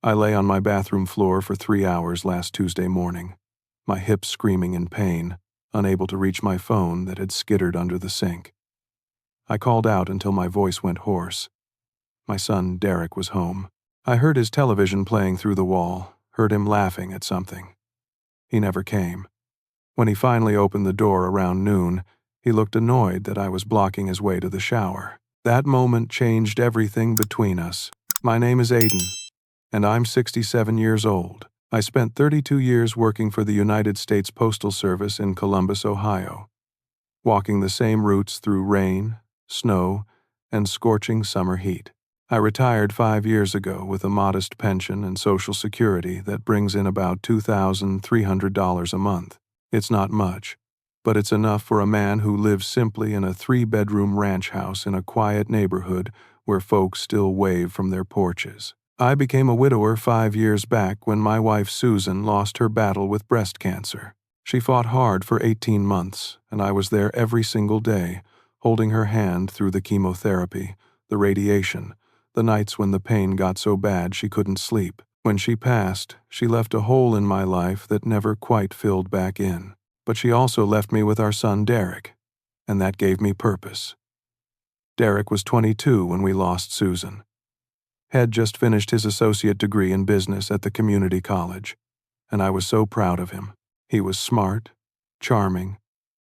I lay on my bathroom floor for 3 hours last Tuesday morning, my hips screaming in pain, unable to reach my phone that had skittered under the sink. I called out until my voice went hoarse. My son, Derek, was home. I heard his television playing through the wall, heard him laughing at something. He never came. When he finally opened the door around noon, he looked annoyed that I was blocking his way to the shower. That moment changed everything between us. My name is Aiden, and I'm 67 years old. I spent 32 years working for the United States Postal Service in Columbus, Ohio, walking the same routes through rain, snow, and scorching summer heat. I retired 5 years ago with a modest pension and Social Security that brings in about $2,300 a month. It's not much, but it's enough for a man who lives simply in a 3-bedroom ranch house in a quiet neighborhood where folks still wave from their porches. I became a widower 5 years back when my wife Susan lost her battle with breast cancer. She fought hard for 18 months, and I was there every single day, holding her hand through the chemotherapy, the radiation, the nights when the pain got so bad she couldn't sleep. When she passed, she left a hole in my life that never quite filled back in. But she also left me with our son Derek, and that gave me purpose. Derek was 22 when we lost Susan. Had just finished his associate degree in business at the community college, and I was so proud of him. He was smart, charming,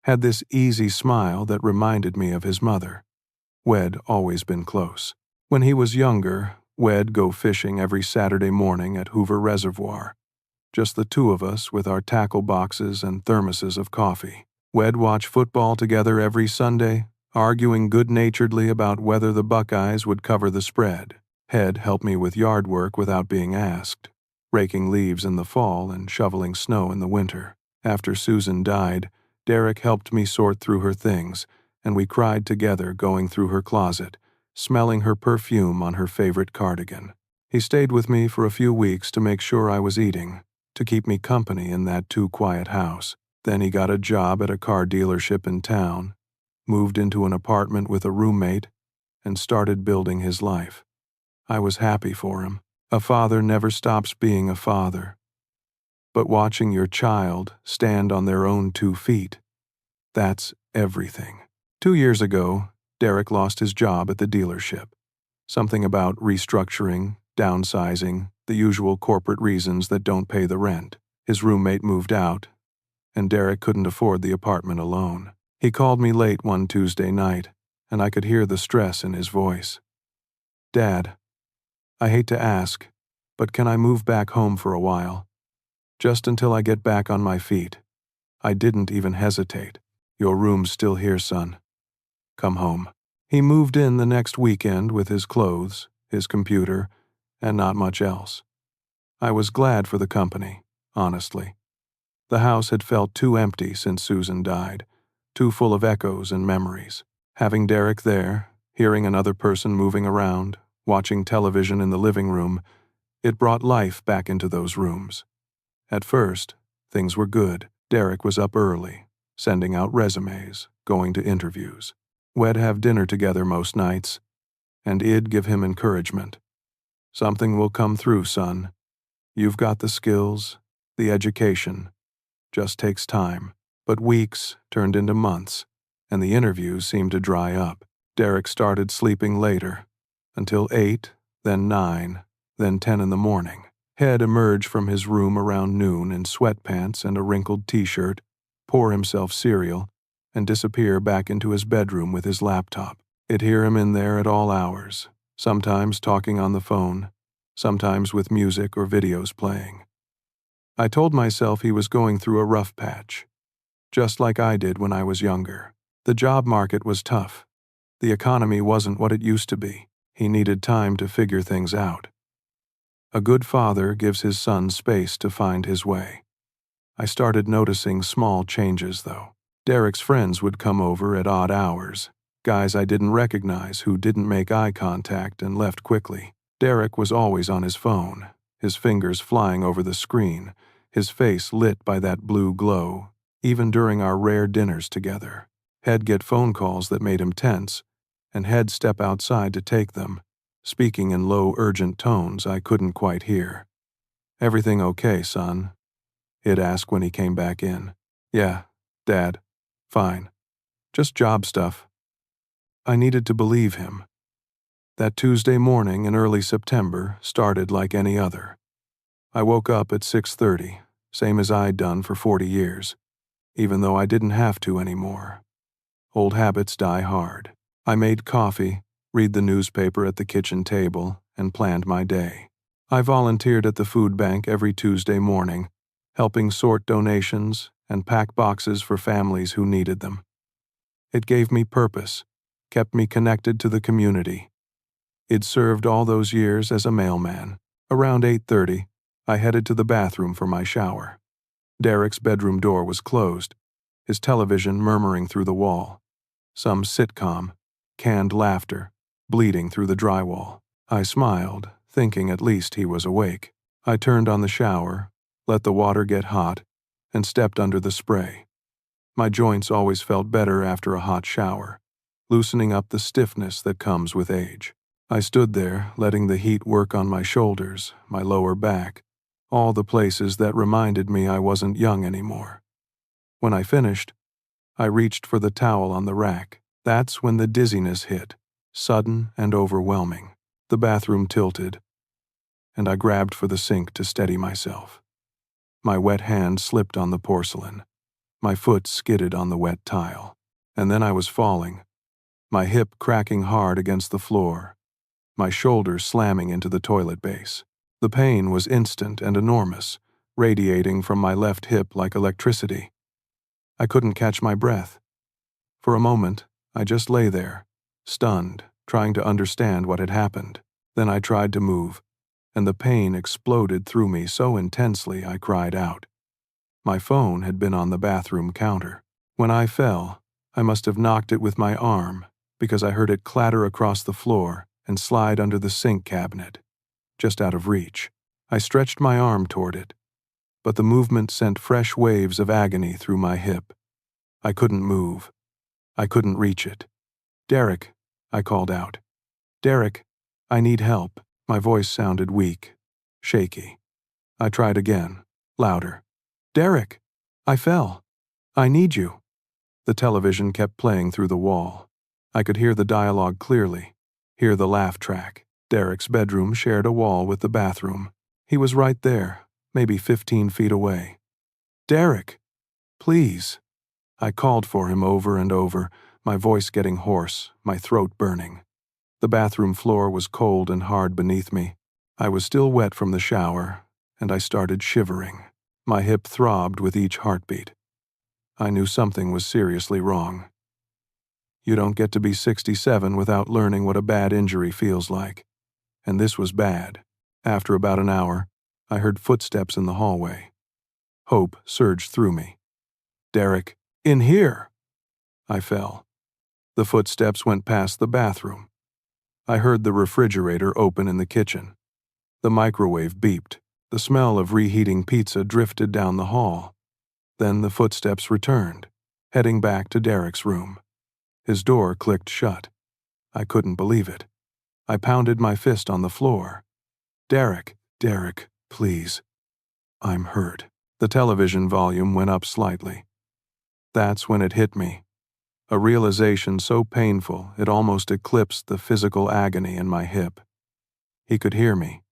had this easy smile that reminded me of his mother. We'd always been close. When he was younger, we'd go fishing every Saturday morning at Hoover Reservoir, just the two of us with our tackle boxes and thermoses of coffee. We'd watch football together every Sunday, arguing good-naturedly about whether the Buckeyes would cover the spread. He'd help me with yard work without being asked, raking leaves in the fall and shoveling snow in the winter. After Susan died, Derek helped me sort through her things, and we cried together going through her closet, smelling her perfume on her favorite cardigan. He stayed with me for a few weeks to make sure I was eating, to keep me company in that too-quiet house. Then he got a job at a car dealership in town, moved into an apartment with a roommate, and started building his life. I was happy for him. A father never stops being a father. But watching your child stand on their own 2 feet, that's everything. 2 years ago, Derek lost his job at the dealership. Something about restructuring, downsizing, the usual corporate reasons that don't pay the rent. His roommate moved out, and Derek couldn't afford the apartment alone. He called me late one Tuesday night, and I could hear the stress in his voice. "Dad, I hate to ask, but can I move back home for a while? Just until I get back on my feet." I didn't even hesitate. "Your room's still here, son. Come home." He moved in the next weekend with his clothes, his computer, and not much else. I was glad for the company, honestly. The house had felt too empty since Susan died, too full of echoes and memories. Having Derek there, hearing another person moving around, watching television in the living room, it brought life back into those rooms. At first, things were good. Derek was up early, sending out resumes, going to interviews. We'd have dinner together most nights, and I'd give him encouragement. "Something will come through, son. You've got the skills, the education. Just takes time." But weeks turned into months, and the interviews seemed to dry up. Derek started sleeping later, until 8, then 9, then 10 in the morning. He'd emerge from his room around noon in sweatpants and a wrinkled t-shirt, pour himself cereal, and disappear back into his bedroom with his laptop. I'd hear him in there at all hours, sometimes talking on the phone, sometimes with music or videos playing. I told myself he was going through a rough patch, just like I did when I was younger. The job market was tough. The economy wasn't what it used to be. He needed time to figure things out. A good father gives his son space to find his way. I started noticing small changes, though. Derek's friends would come over at odd hours, guys I didn't recognize who didn't make eye contact and left quickly. Derek was always on his phone, his fingers flying over the screen, his face lit by that blue glow, even during our rare dinners together. He'd get phone calls that made him tense, and he'd step outside to take them, speaking in low, urgent tones I couldn't quite hear. "Everything okay, son?" he'd ask when he came back in. "Yeah, Dad. Fine. Just job stuff." I needed to believe him. That Tuesday morning in early September started like any other. I woke up at 6:30, same as I'd done for 40 years, even though I didn't have to anymore. Old habits die hard. I made coffee, read the newspaper at the kitchen table, and planned my day. I volunteered at the food bank every Tuesday morning, helping sort donations and pack boxes for families who needed them. It gave me purpose, kept me connected to the community. It served all those years as a mailman. Around 8:30, I headed to the bathroom for my shower. Derek's bedroom door was closed, his television murmuring through the wall. Some sitcom, canned laughter, bleeding through the drywall. I smiled, thinking at least he was awake. I turned on the shower, let the water get hot, and stepped under the spray. My joints always felt better after a hot shower, loosening up the stiffness that comes with age. I stood there, letting the heat work on my shoulders, my lower back, all the places that reminded me I wasn't young anymore. When I finished, I reached for the towel on the rack. That's when the dizziness hit, sudden and overwhelming. The bathroom tilted, and I grabbed for the sink to steady myself. My wet hand slipped on the porcelain. My foot skidded on the wet tile. And then I was falling, my hip cracking hard against the floor, my shoulder slamming into the toilet base. The pain was instant and enormous, radiating from my left hip like electricity. I couldn't catch my breath. For a moment, I just lay there, stunned, trying to understand what had happened. Then I tried to move, and the pain exploded through me so intensely I cried out. My phone had been on the bathroom counter. When I fell, I must have knocked it with my arm, because I heard it clatter across the floor and slide under the sink cabinet, just out of reach. I stretched my arm toward it, but the movement sent fresh waves of agony through my hip. I couldn't move. I couldn't reach it. "Derek," I called out. "Derek, I need help." My voice sounded weak, shaky. I tried again, louder. "Derek, I fell. I need you." The television kept playing through the wall. I could hear the dialogue clearly, hear the laugh track. Derek's bedroom shared a wall with the bathroom. He was right there, maybe 15 feet away. "Derek, please." I called for him over and over, my voice getting hoarse, my throat burning. The bathroom floor was cold and hard beneath me. I was still wet from the shower, and I started shivering. My hip throbbed with each heartbeat. I knew something was seriously wrong. You don't get to be 67 without learning what a bad injury feels like. And this was bad. After about an hour, I heard footsteps in the hallway. Hope surged through me. "Derek, in here!" I fell. The footsteps went past the bathroom. I heard the refrigerator open in the kitchen. The microwave beeped. The smell of reheating pizza drifted down the hall. Then the footsteps returned, heading back to Derek's room. His door clicked shut. I couldn't believe it. I pounded my fist on the floor. "Derek, Derek, please. I'm hurt." The television volume went up slightly. That's when it hit me. A realization so painful it almost eclipsed the physical agony in my hip. He could hear me.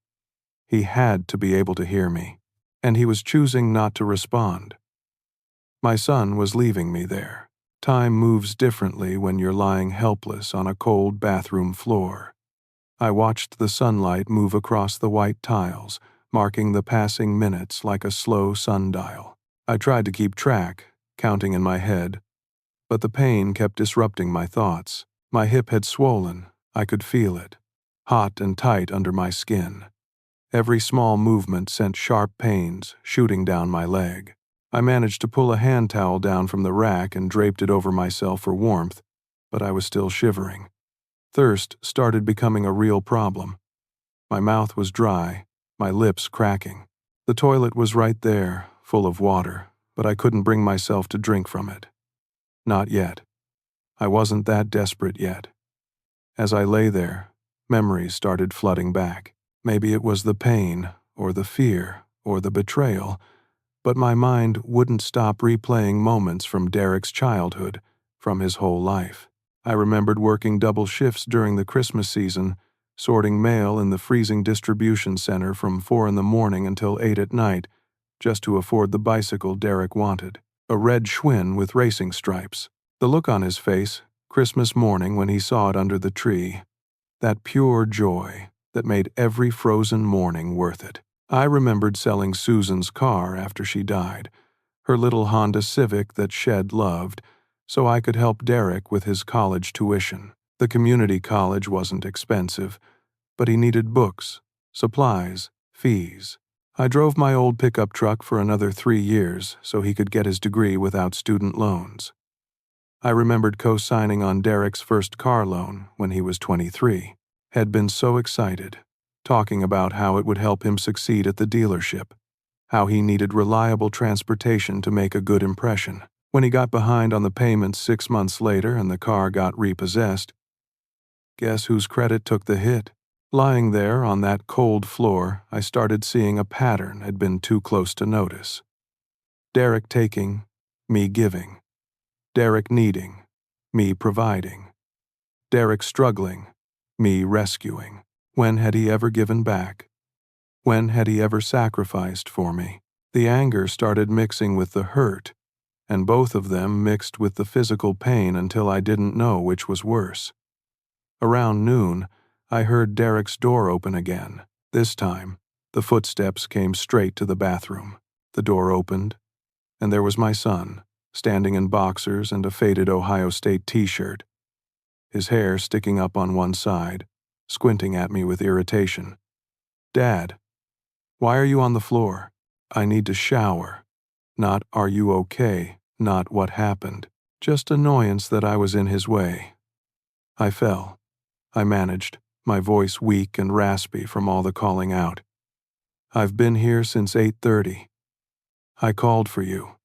He had to be able to hear me. And he was choosing not to respond. My son was leaving me there. Time moves differently when you're lying helpless on a cold bathroom floor. I watched the sunlight move across the white tiles, marking the passing minutes like a slow sundial. I tried to keep track, counting in my head, but the pain kept disrupting my thoughts. My hip had swollen. I could feel it, hot and tight under my skin. Every small movement sent sharp pains shooting down my leg. I managed to pull a hand towel down from the rack and draped it over myself for warmth, but I was still shivering. Thirst started becoming a real problem. My mouth was dry, my lips cracking. The toilet was right there, full of water, but I couldn't bring myself to drink from it. Not yet. I wasn't that desperate yet. As I lay there, Memories started flooding back. Maybe it was the pain, or the fear, or the betrayal, but my mind wouldn't stop replaying moments from Derek's childhood, from his whole life. I remembered working double shifts during the Christmas season, sorting mail in the freezing distribution center from 4 in the morning until 8 at night, just to afford the bicycle Derek wanted, a red Schwinn with racing stripes. The look on his face, Christmas morning when he saw it under the tree, that pure joy that made every frozen morning worth it. I remembered selling Susan's car after she died, her little Honda Civic that Shed loved, so I could help Derek with his college tuition. The community college wasn't expensive, but he needed books, supplies, fees. I drove my old pickup truck for another 3 years so he could get his degree without student loans. I remembered co-signing on Derek's first car loan when he was 23. Had been so excited, talking about how it would help him succeed at the dealership, how he needed reliable transportation to make a good impression. When he got behind on the payments 6 months later and the car got repossessed, guess whose credit took the hit? Lying there on that cold floor, I started seeing a pattern had been too close to notice. Derek taking, me giving. Derek needing, me providing. Derek struggling, me rescuing. When had he ever given back? When had he ever sacrificed for me? The anger started mixing with the hurt, and both of them mixed with the physical pain until I didn't know which was worse. Around noon, I heard Derek's door open again. This time, the footsteps came straight to the bathroom. The door opened, and there was my son, standing in boxers and a faded Ohio State t-shirt, his hair sticking up on one side, squinting at me with irritation. "Dad, why are you on the floor?" "I need to shower." Not "are you okay?" Not "what happened?" Just annoyance that I was in his way. I fell. I managed, my voice weak and raspy from all the calling out. "I've been here since 8:30. I called for you."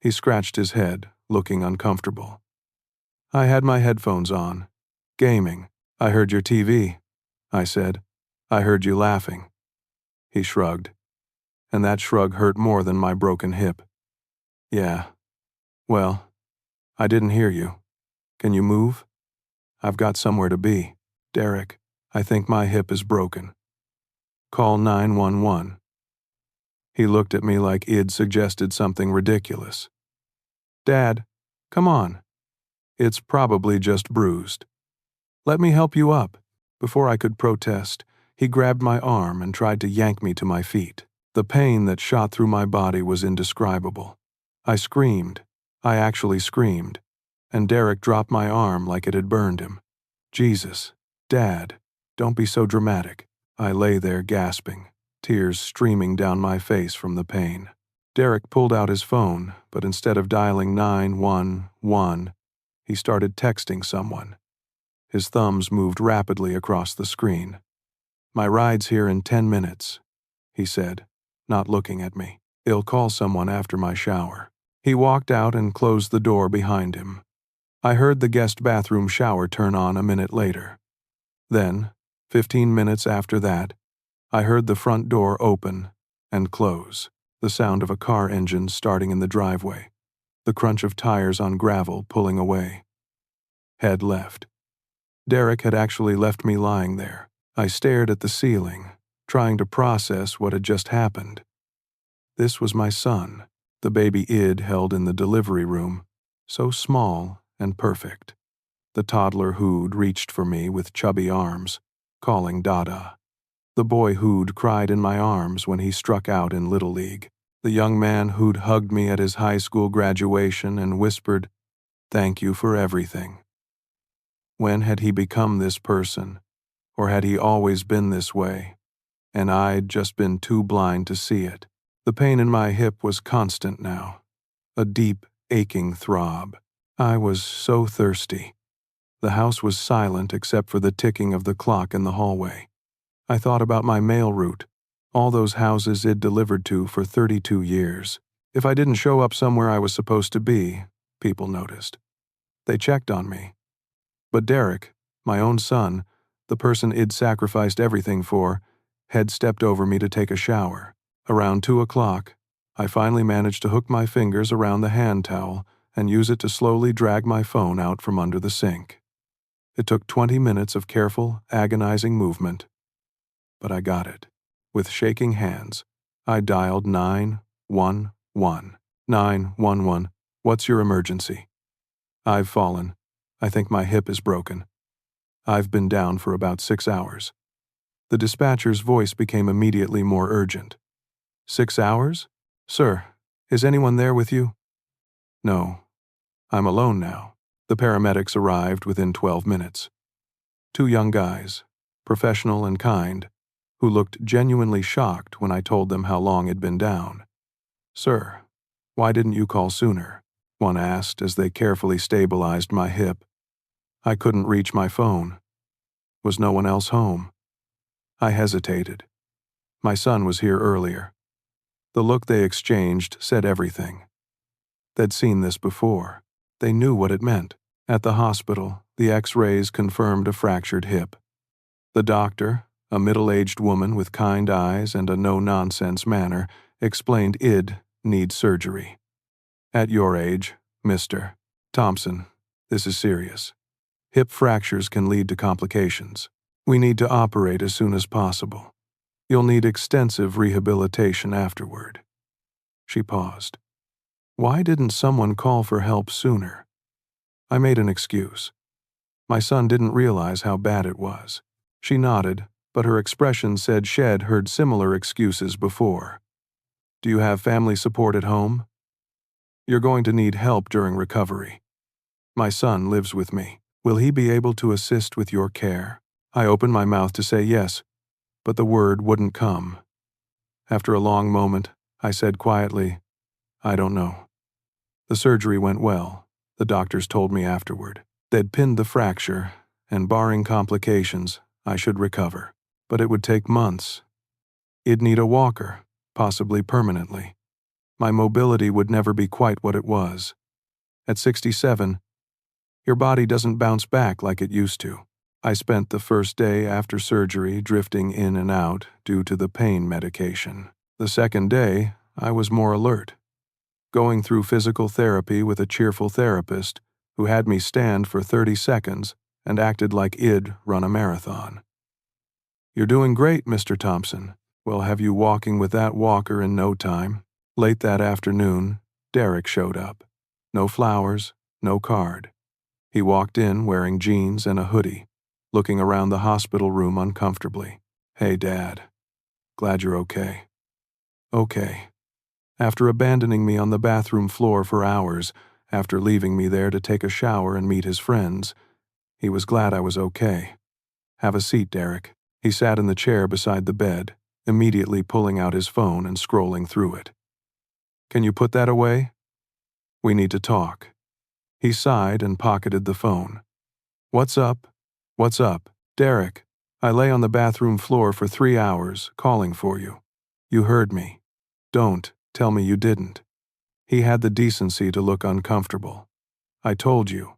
He scratched his head, looking uncomfortable. I had my headphones on. "Gaming. I heard your TV." I said. "I heard you laughing." He shrugged, and that shrug hurt more than my broken hip. "Yeah. Well, I didn't hear you. Can you move? I've got somewhere to be." "Derek, I think my hip is broken." "Call 911. He looked at me like I'd suggested something ridiculous. "Dad, come on. It's probably just bruised. Let me help you up." Before I could protest, he grabbed my arm and tried to yank me to my feet. The pain that shot through my body was indescribable. I screamed. I actually screamed, and Derek dropped my arm like it had burned him. "Jesus, Dad, don't be so dramatic." I lay there gasping, tears streaming down my face from the pain. Derek pulled out his phone, but instead of dialing 911, he started texting someone. His thumbs moved rapidly across the screen. "My ride's here in 10 minutes, he said, not looking at me. "He'll call someone after my shower." He walked out and closed the door behind him. I heard the guest bathroom shower turn on a minute later. Then, 15 minutes after that, I heard the front door open and close, the sound of a car engine starting in the driveway, the crunch of tires on gravel pulling away. Head left. Derek had actually left me lying there. I stared at the ceiling, trying to process what had just happened. This was my son, the baby Id held in the delivery room, so small and perfect. The toddler who'd reached for me with chubby arms, calling Dada. The boy who'd cried in my arms when he struck out in Little League. The young man who'd hugged me at his high school graduation and whispered, "Thank you for everything." When had he become this person? Or had he always been this way, and I'd just been too blind to see it? The pain in my hip was constant now, a deep, aching throb. I was so thirsty. The house was silent except for the ticking of the clock in the hallway. I thought about my mail route, all those houses I'd delivered to for 32 years. If I didn't show up somewhere I was supposed to be, people noticed. They checked on me. But Derek, my own son, The person I'd sacrificed everything for had stepped over me to take a shower. Around 2 o'clock, I finally managed to hook my fingers around the hand towel and use it to slowly drag my phone out from under the sink. It took 20 minutes of careful, agonizing movement, but I got it. With shaking hands, I dialed 911. 911, what's your emergency? I've fallen. I think my hip is broken. I've been down for about 6 hours. The dispatcher's voice became immediately more urgent. 6 hours? Sir, is anyone there with you? No. I'm alone now. The paramedics arrived within 12 minutes. 2 young guys, professional and kind, who looked genuinely shocked when I told them how long I'd been down. Sir, why didn't you call sooner? One asked as they carefully stabilized my hip. I couldn't reach my phone. Was no one else home? I hesitated. My son was here earlier. The look they exchanged said everything. They'd seen this before. They knew what it meant. At the hospital, the X-rays confirmed a fractured hip. The doctor, a middle-aged woman with kind eyes and a no-nonsense manner, explained I'd need surgery. At your age, Mr. Thompson, this is serious. Hip fractures can lead to complications. We need to operate as soon as possible. You'll need extensive rehabilitation afterward. She paused. Why didn't someone call for help sooner? I made an excuse. My son didn't realize how bad it was. She nodded, but her expression said she'd heard similar excuses before. Do you have family support at home? You're going to need help during recovery. My son lives with me. Will he be able to assist with your care? I opened my mouth to say yes, but the word wouldn't come. After a long moment, I said quietly, I don't know. The surgery went well, the doctors told me afterward. They'd pinned the fracture, and barring complications, I should recover. But it would take months. I'd need a walker, possibly permanently. My mobility would never be quite what it was. At 67, your body doesn't bounce back like it used to. I spent the first day after surgery drifting in and out due to the pain medication. The second day, I was more alert, going through physical therapy with a cheerful therapist who had me stand for 30 seconds and acted like I'd run a marathon. You're doing great, Mr. Thompson. We'll have you walking with that walker in no time. Late that afternoon, Derek showed up. No flowers, no card. He walked in wearing jeans and a hoodie, looking around the hospital room uncomfortably. Hey, Dad. Glad you're okay. Okay. After abandoning me on the bathroom floor for hours, after leaving me there to take a shower and meet his friends, he was glad I was okay. Have a seat, Derek. He sat in the chair beside the bed, immediately pulling out his phone and scrolling through it. Can you put that away? We need to talk. He sighed and pocketed the phone. What's up? What's up? Derek, I lay on the bathroom floor for 3 hours, calling for you. You heard me. Don't tell me you didn't. He had the decency to look uncomfortable. I told you.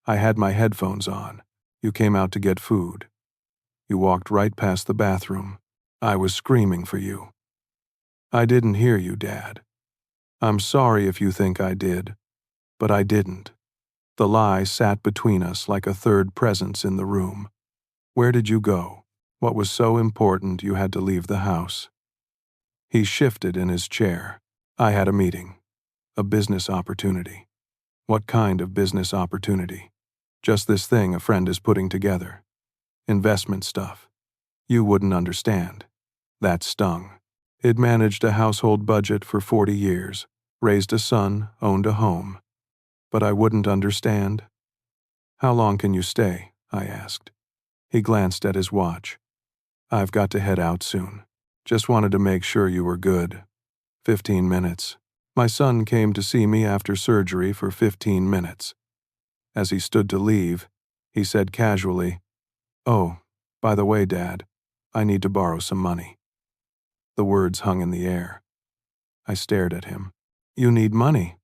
I had my headphones on. You came out to get food. You walked right past the bathroom. I was screaming for you. I didn't hear you, Dad. I'm sorry if you think I did, but I didn't. The lie sat between us like a third presence in the room. Where did you go? What was so important you had to leave the house? He shifted in his chair. I had a meeting. A business opportunity. What kind of business opportunity? Just this thing a friend is putting together. Investment stuff. You wouldn't understand. That stung. It managed a household budget for 40 years, raised a son, owned a home. But I wouldn't understand. How long can you stay? I asked. He glanced at his watch. I've got to head out soon. Just wanted to make sure you were good. 15 minutes. My son came to see me after surgery for 15 minutes. As he stood to leave, he said casually, "Oh, by the way, Dad, I need to borrow some money." The words hung in the air. I stared at him. You need money?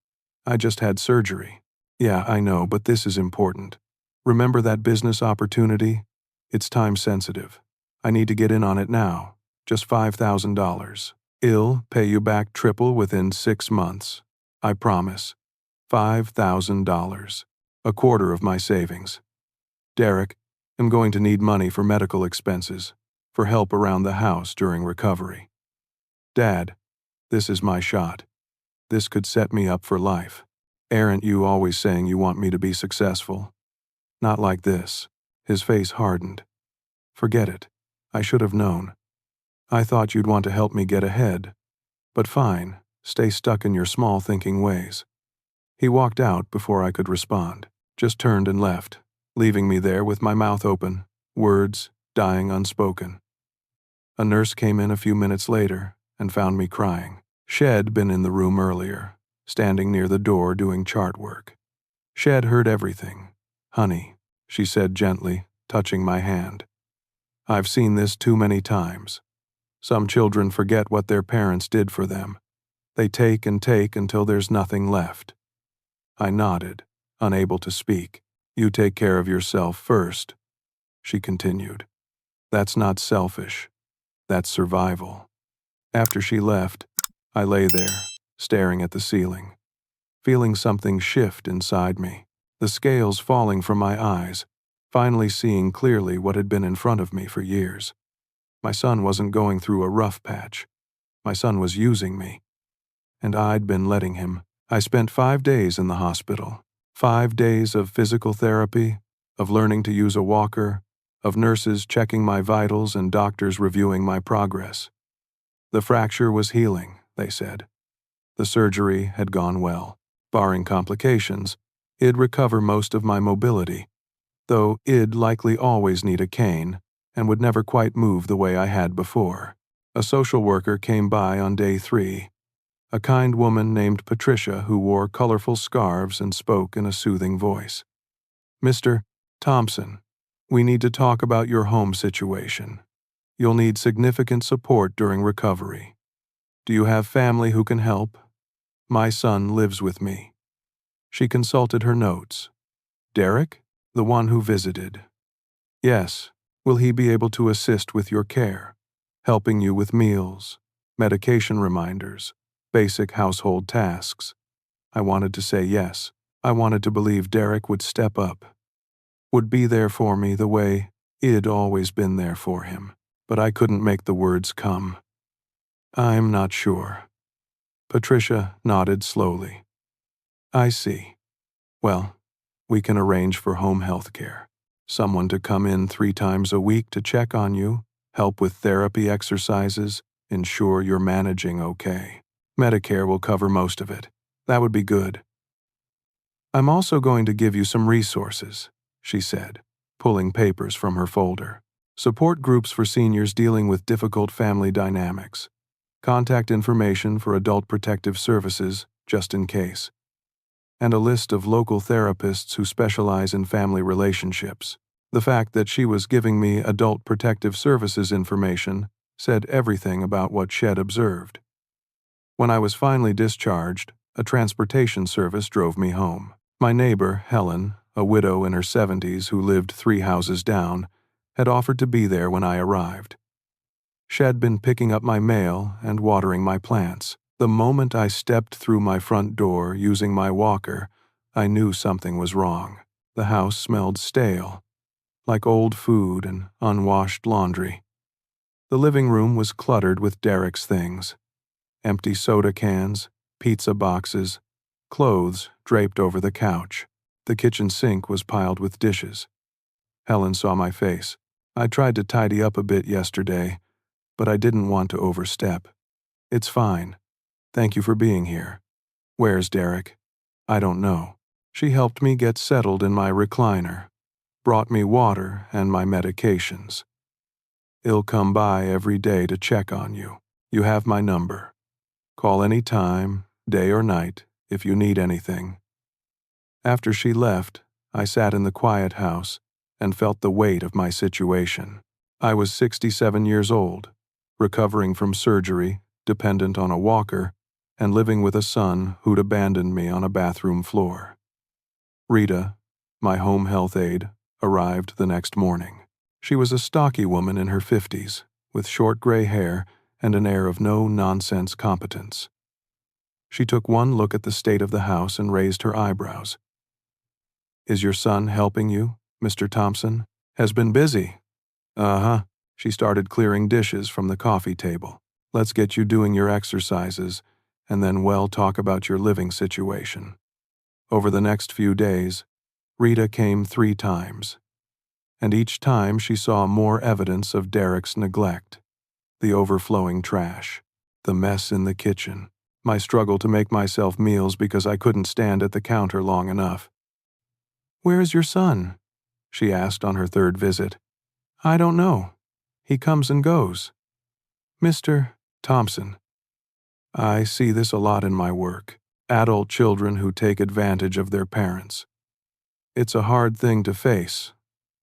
I just had surgery. Yeah, I know, but this is important. Remember that business opportunity? It's time sensitive. I need to get in on it now. Just $5,000. I'll pay you back triple within 6 months. I promise. $5,000. A quarter of my savings. Derek, I'm going to need money for medical expenses, for help around the house during recovery. Dad, this is my shot. This could set me up for life. Aren't you always saying you want me to be successful? Not like this. His face hardened. Forget it. I should have known. I thought you'd want to help me get ahead. But fine, stay stuck in your small thinking ways. He walked out before I could respond, just turned and left, leaving me there with my mouth open, words dying unspoken. A nurse came in a few minutes later and found me crying. Shed been in the room earlier, standing near the door doing chart work. Shed heard everything. Honey, she said gently, touching my hand. I've seen this too many times. Some children forget what their parents did for them. They take and take until there's nothing left. I nodded, unable to speak. You take care of yourself first, she continued. That's not selfish. That's survival. After she left, I lay there, staring at the ceiling, feeling something shift inside me, the scales falling from my eyes, finally seeing clearly what had been in front of me for years. My son wasn't going through a rough patch. My son was using me. And I'd been letting him. I spent 5 days in the hospital. 5 days of physical therapy, of learning to use a walker, of nurses checking my vitals and doctors reviewing my progress. The fracture was healing, they said. The surgery had gone well. Barring complications, I'd recover most of my mobility, though I'd likely always need a cane and would never quite move the way I had before. A social worker came by on day 3, a kind woman named Patricia who wore colorful scarves and spoke in a soothing voice. Mr. Thompson, we need to talk about your home situation. You'll need significant support during recovery. Do you have family who can help? My son lives with me. She consulted her notes. Derek? The one who visited. Yes. Will he be able to assist with your care, helping you with meals, medication reminders, basic household tasks? I wanted to say yes. I wanted to believe Derek would step up, would be there for me the way I'd always been there for him, but I couldn't make the words come. I'm not sure. Patricia nodded slowly. I see. Well, we can arrange for home health care. Someone to come in 3 times a week to check on you, help with therapy exercises, ensure you're managing okay. Medicare will cover most of it. That would be good. I'm also going to give you some resources, she said, pulling papers from her folder. Support groups for seniors dealing with difficult family dynamics. Contact information for adult protective services, just in case. And a list of local therapists who specialize in family relationships. The fact that she was giving me adult protective services information said everything about what Shed observed. When I was finally discharged, a transportation service drove me home. My neighbor, Helen, a widow in her 70s who lived 3 houses down, had offered to be there when I arrived. She'd been picking up my mail and watering my plants. The moment I stepped through my front door using my walker, I knew something was wrong. The house smelled stale, like old food and unwashed laundry. The living room was cluttered with Derek's things. Empty soda cans, pizza boxes, clothes draped over the couch. The kitchen sink was piled with dishes. Helen saw my face. I tried to tidy up a bit yesterday, but I didn't want to overstep. It's fine. Thank you for being here. Where's Derek? I don't know. She helped me get settled in my recliner, brought me water and my medications. He'll come by every day to check on you. You have my number. Call any time, day or night, if you need anything. After she left, I sat in the quiet house and felt the weight of my situation. I was 67 years old, recovering from surgery, dependent on a walker, and living with a son who'd abandoned me on a bathroom floor. Rita, my home health aide, arrived the next morning. She was a stocky woman in her 50s, with short gray hair and an air of no-nonsense competence. She took one look at the state of the house and raised her eyebrows. "Is your son helping you, Mr. Thompson?" "Has been busy." "Uh-huh." She started clearing dishes from the coffee table. "Let's get you doing your exercises, and then we'll talk about your living situation." Over the next few days, Rita came 3 times, and each time she saw more evidence of Derek's neglect: the overflowing trash, the mess in the kitchen, my struggle to make myself meals because I couldn't stand at the counter long enough. "Where is your son?" she asked on her 3rd visit. "I don't know. He comes and goes." "Mr. Thompson, I see this a lot in my work. Adult children who take advantage of their parents. It's a hard thing to face,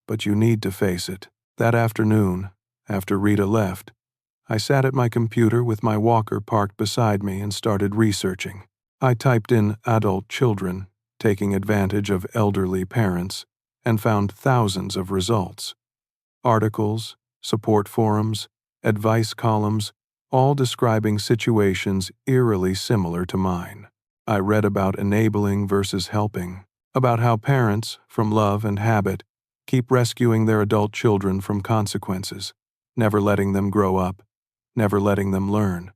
but you need to face it." That afternoon, after Rita left, I sat at my computer with my walker parked beside me and started researching. I typed in adult children taking advantage of elderly parents and found thousands of results. Articles, support forums, advice columns, all describing situations eerily similar to mine. I read about enabling versus helping, about how parents, from love and habit, keep rescuing their adult children from consequences, never letting them grow up, never letting them learn.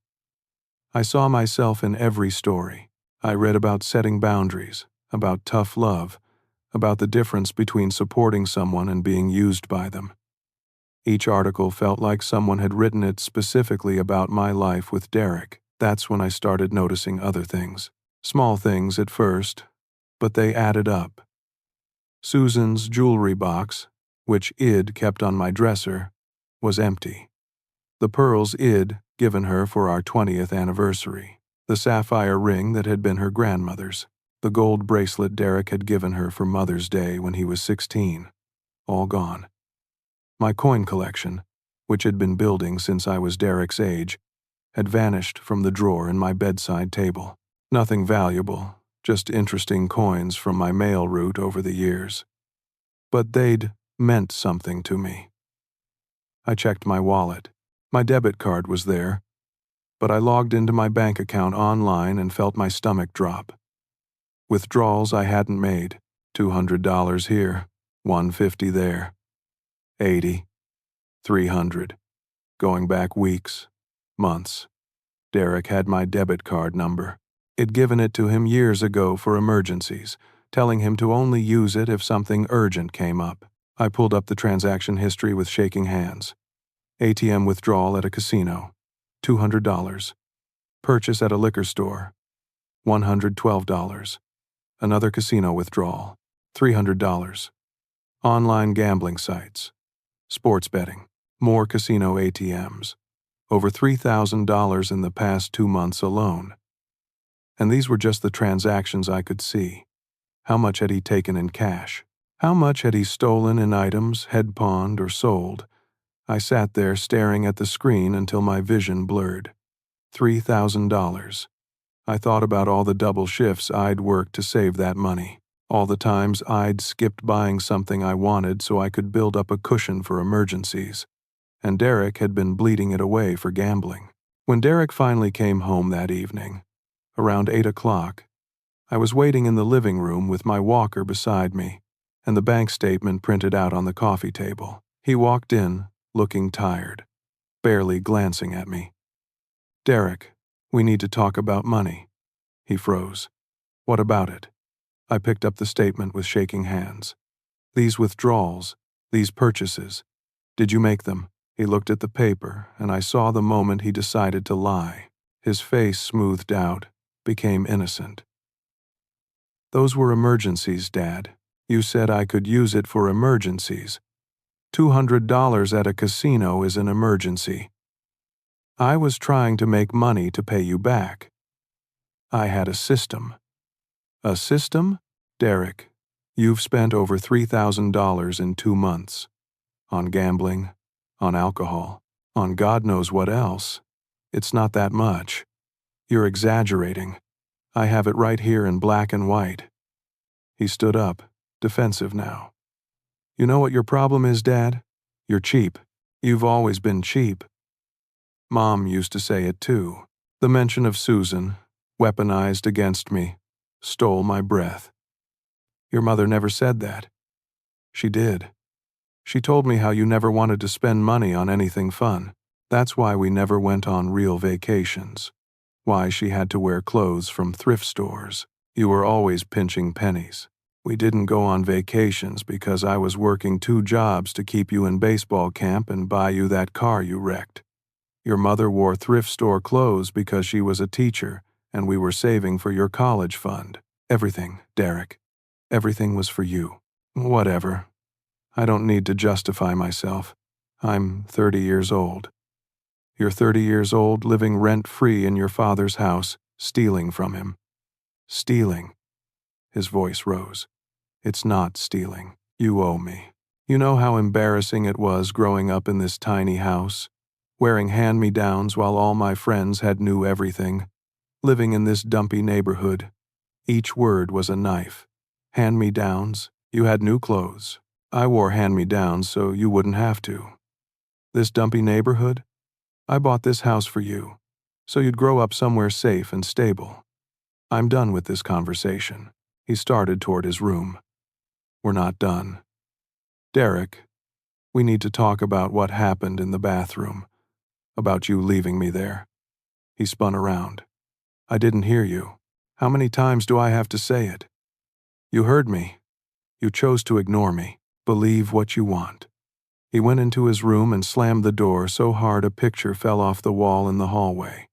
I saw myself in every story. I read about setting boundaries, about tough love, about the difference between supporting someone and being used by them. Each article felt like someone had written it specifically about my life with Derek. That's when I started noticing other things. Small things at first, but they added up. Susan's jewelry box, which Id kept on my dresser, was empty. The pearls Id given her for our 20th anniversary. The sapphire ring that had been her grandmother's. The gold bracelet Derek had given her for Mother's Day when he was 16. All gone. My coin collection, which had been building since I was Derek's age, had vanished from the drawer in my bedside table. Nothing valuable, just interesting coins from my mail route over the years. But they'd meant something to me. I checked my wallet. My debit card was there, but I logged into my bank account online and felt my stomach drop. Withdrawals I hadn't made: $200 here, $150 there, $80, $300, going back weeks, months. Derek had my debit card number. I'd given it to him years ago for emergencies, telling him to only use it if something urgent came up. I pulled up the transaction history with shaking hands. ATM withdrawal at a casino, $200. Purchase at a liquor store, $112. Another casino withdrawal, $300. Online gambling sites, sports betting, more casino ATMs, over $3,000 in the past 2 months alone. And these were just the transactions I could see. How much had he taken in cash? How much had he stolen in items, head-pawned, or sold? I sat there staring at the screen until my vision blurred. $3,000. I thought about all the double shifts I'd worked to save that money, all the times I'd skipped buying something I wanted so I could build up a cushion for emergencies. And Derek had been bleeding it away for gambling. When Derek finally came home that evening, around 8 o'clock, I was waiting in the living room with my walker beside me and the bank statement printed out on the coffee table. He walked in, looking tired, barely glancing at me. "Derek, we need to talk about money." He froze. "What about it?" I picked up the statement with shaking hands. "These withdrawals, these purchases, did you make them?" He looked at the paper, and I saw the moment he decided to lie. His face smoothed out, became innocent. "Those were emergencies, Dad. You said I could use it for emergencies. $200 at a casino is an emergency. I was trying to make money to pay you back. I had a system." "A system?" "Derek, you've spent over $3,000 in 2 months. On gambling, on alcohol, on God knows what else. It's not that much. You're exaggerating. I have it right here in black and white." He stood up, defensive now. "You know what your problem is, Dad? You're cheap. You've always been cheap. Mom used to say it too. The mention of Susan, weaponized against me, stole my breath. Your mother never said that. She did. She told me how you never wanted to spend money on anything fun. That's why we never went on real vacations. Why she had to wear clothes from thrift stores. You were always pinching pennies. We didn't go on vacations because I was working 2 jobs to keep you in baseball camp and buy you that car you wrecked. Your mother wore thrift store clothes because she was a teacher, and we were saving for your college fund. Everything, Derek. Everything was for you. Whatever. I don't need to justify myself. I'm 30 years old. You're 30 years old, living rent-free in your father's house, stealing from him. Stealing. His voice rose. It's not stealing. You owe me. You know how embarrassing it was growing up in this tiny house, wearing hand-me-downs while all my friends had new everything, living in this dumpy neighborhood. Each word was a knife. Hand-me-downs. You had new clothes. I wore hand-me-downs so you wouldn't have to. This dumpy neighborhood? I bought this house for you, so you'd grow up somewhere safe and stable. I'm done with this conversation. He started toward his room. We're not done. Derek, we need to talk about what happened in the bathroom, about you leaving me there. He spun around. I didn't hear you. How many times do I have to say it? You heard me. You chose to ignore me. Believe what you want. He went into his room and slammed the door so hard a picture fell off the wall in the hallway.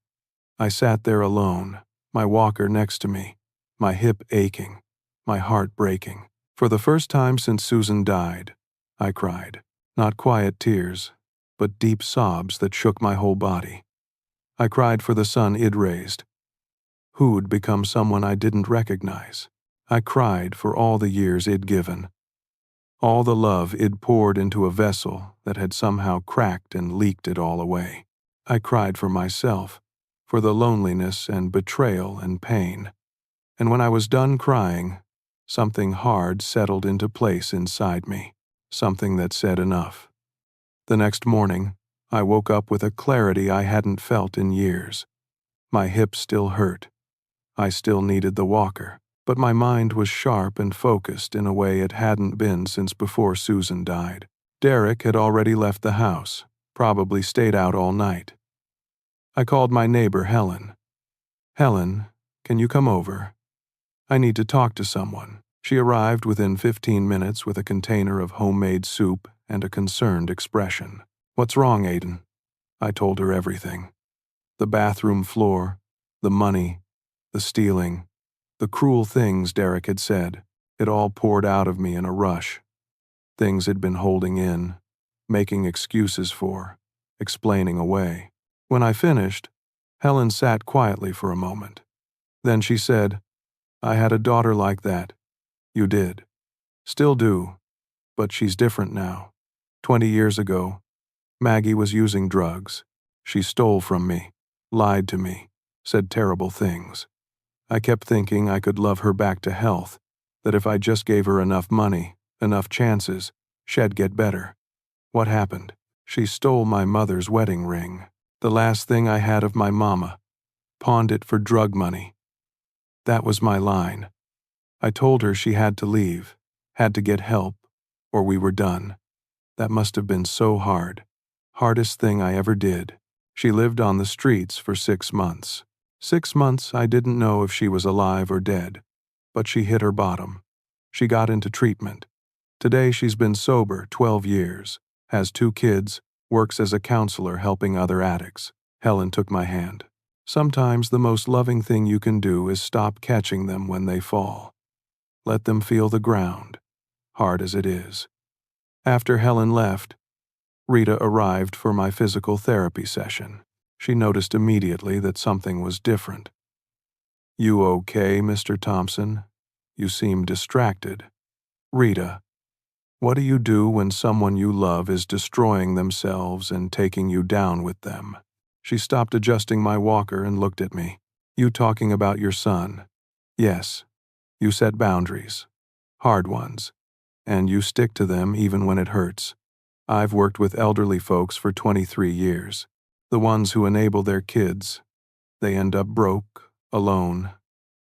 I sat there alone, my walker next to me, my hip aching, my heart breaking. For the first time since Susan died, I cried. Not quiet tears, but deep sobs that shook my whole body. I cried for the son I'd raised, who'd become someone I didn't recognize. I cried for all the years I'd given, all the love I'd poured into a vessel that had somehow cracked and leaked it all away. I cried for myself, for the loneliness and betrayal and pain. And when I was done crying, something hard settled into place inside me, something that said enough. The next morning, I woke up with a clarity I hadn't felt in years. My hip still hurt. I still needed the walker, but my mind was sharp and focused in a way it hadn't been since before Susan died. Derek had already left the house, probably stayed out all night. I called my neighbor, Helen. Helen, can you come over? I need to talk to someone. She arrived within 15 minutes with a container of homemade soup and a concerned expression. What's wrong, Aiden? I told her everything. The bathroom floor, the money, the stealing, the cruel things Derek had said. It all poured out of me in a rush. Things I'd been holding in, making excuses for, explaining away. When I finished, Helen sat quietly for a moment. Then she said, I had a daughter like that. You did. Still do. But she's different now. 20 years ago, Maggie was using drugs. She stole from me, lied to me, said terrible things. I kept thinking I could love her back to health, that if I just gave her enough money, enough chances, she'd get better. What happened? She stole my mother's wedding ring, the last thing I had of my mama, pawned it for drug money. That was my line. I told her she had to leave, had to get help, or we were done. That must have been so hard. Hardest thing I ever did. She lived on the streets for 6 months. 6 months I didn't know if she was alive or dead, but she hit her bottom. She got into treatment. Today she's been sober 12 years, has 2 kids, works as a counselor helping other addicts. Helen took my hand. Sometimes the most loving thing you can do is stop catching them when they fall. Let them feel the ground, hard as it is. After Helen left, Rita arrived for my physical therapy session. She noticed immediately that something was different. You okay, Mr. Thompson? You seem distracted. Rita, what do you do when someone you love is destroying themselves and taking you down with them? She stopped adjusting my walker and looked at me. You talking about your son? Yes. You set boundaries. Hard ones. And you stick to them even when it hurts. I've worked with elderly folks for 23 years. The ones who enable their kids. They end up broke, alone,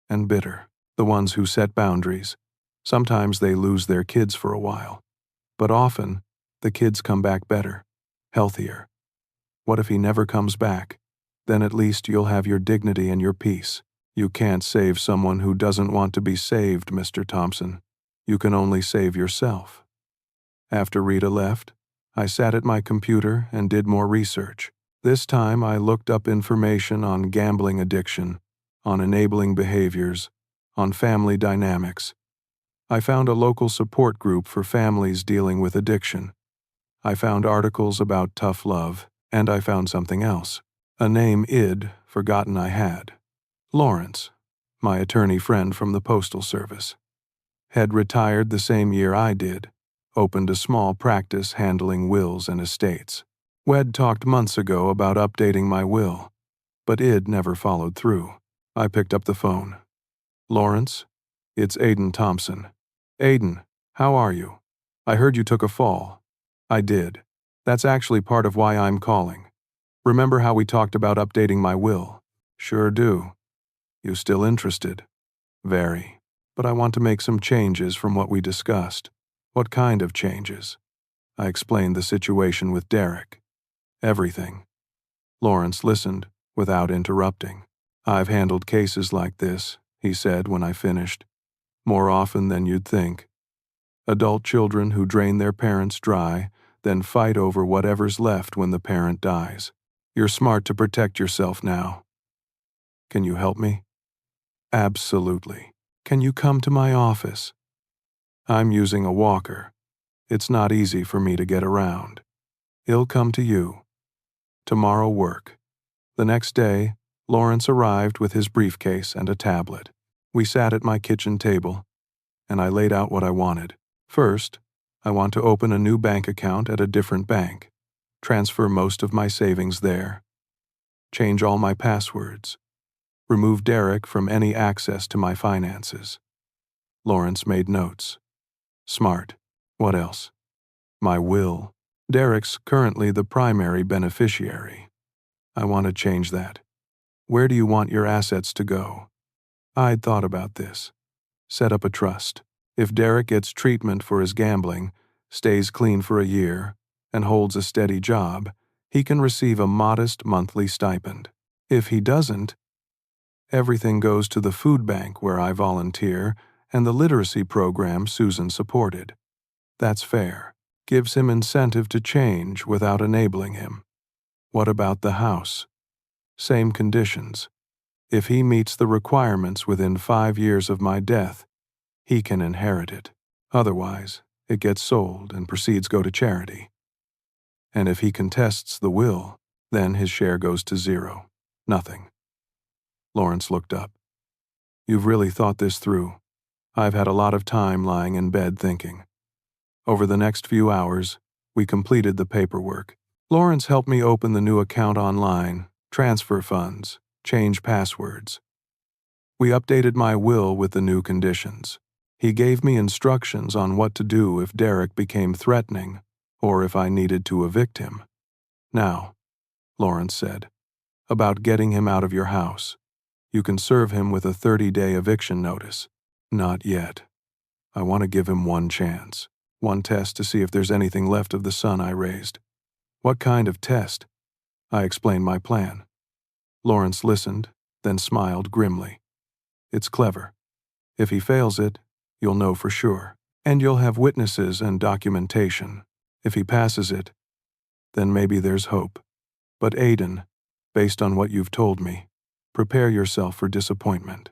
and bitter. The ones who set boundaries. Sometimes they lose their kids for a while. But often, the kids come back better, healthier. What if he never comes back? Then at least you'll have your dignity and your peace. You can't save someone who doesn't want to be saved, Mr. Thompson. You can only save yourself. After Rita left, I sat at my computer and did more research. This time I looked up information on gambling addiction, on enabling behaviors, on family dynamics. I found a local support group for families dealing with addiction. I found articles about tough love, and I found something else. A name I'd forgotten I had. Lawrence, my attorney friend from the Postal Service. Had retired the same year I did, opened a small practice handling wills and estates. We'd talked months ago about updating my will, but I'd never followed through. I picked up the phone. Lawrence, it's Aiden Thompson. Aiden, how are you? I heard you took a fall. I did. That's actually part of why I'm calling. Remember how we talked about updating my will? Sure do. You still interested? Very. But I want to make some changes from what we discussed. What kind of changes? I explained the situation with Derek. Everything. Lawrence listened, without interrupting. I've handled cases like this, he said when I finished. More often than you'd think. Adult children who drain their parents dry, then fight over whatever's left when the parent dies. You're smart to protect yourself now. Can you help me? Absolutely. Can you come to my office? I'm using a walker. It's not easy for me to get around. He'll come to you. Tomorrow work. The next day, Lawrence arrived with his briefcase and a tablet. We sat at my kitchen table, and I laid out what I wanted. First, I want to open a new bank account at a different bank, transfer most of my savings there, change all my passwords, remove Derek from any access to my finances. Lawrence made notes. Smart. What else? My will. Derek's currently the primary beneficiary. I want to change that. Where do you want your assets to go? I'd thought about this. Set up a trust. If Derek gets treatment for his gambling, stays clean for a year, and holds a steady job, he can receive a modest monthly stipend. If he doesn't, everything goes to the food bank where I volunteer and the literacy program Susan supported. That's fair. Gives him incentive to change without enabling him. What about the house? Same conditions. If he meets the requirements within 5 years of my death, he can inherit it. Otherwise, it gets sold and proceeds go to charity. And if he contests the will, then his share goes to zero. Nothing. Lawrence looked up. You've really thought this through. I've had a lot of time lying in bed thinking. Over the next few hours, we completed the paperwork. Lawrence helped me open the new account online, transfer funds, change passwords. We updated my will with the new conditions. He gave me instructions on what to do if Derek became threatening or if I needed to evict him. Now, Lawrence said, about getting him out of your house. You can serve him with a 30-day eviction notice. Not yet. I want to give him one chance, one test to see if there's anything left of the son I raised. What kind of test? I explained my plan. Lawrence listened, then smiled grimly. It's clever. If he fails it, you'll know for sure, and you'll have witnesses and documentation. If he passes it, then maybe there's hope. But Aiden, based on what you've told me, prepare yourself for disappointment.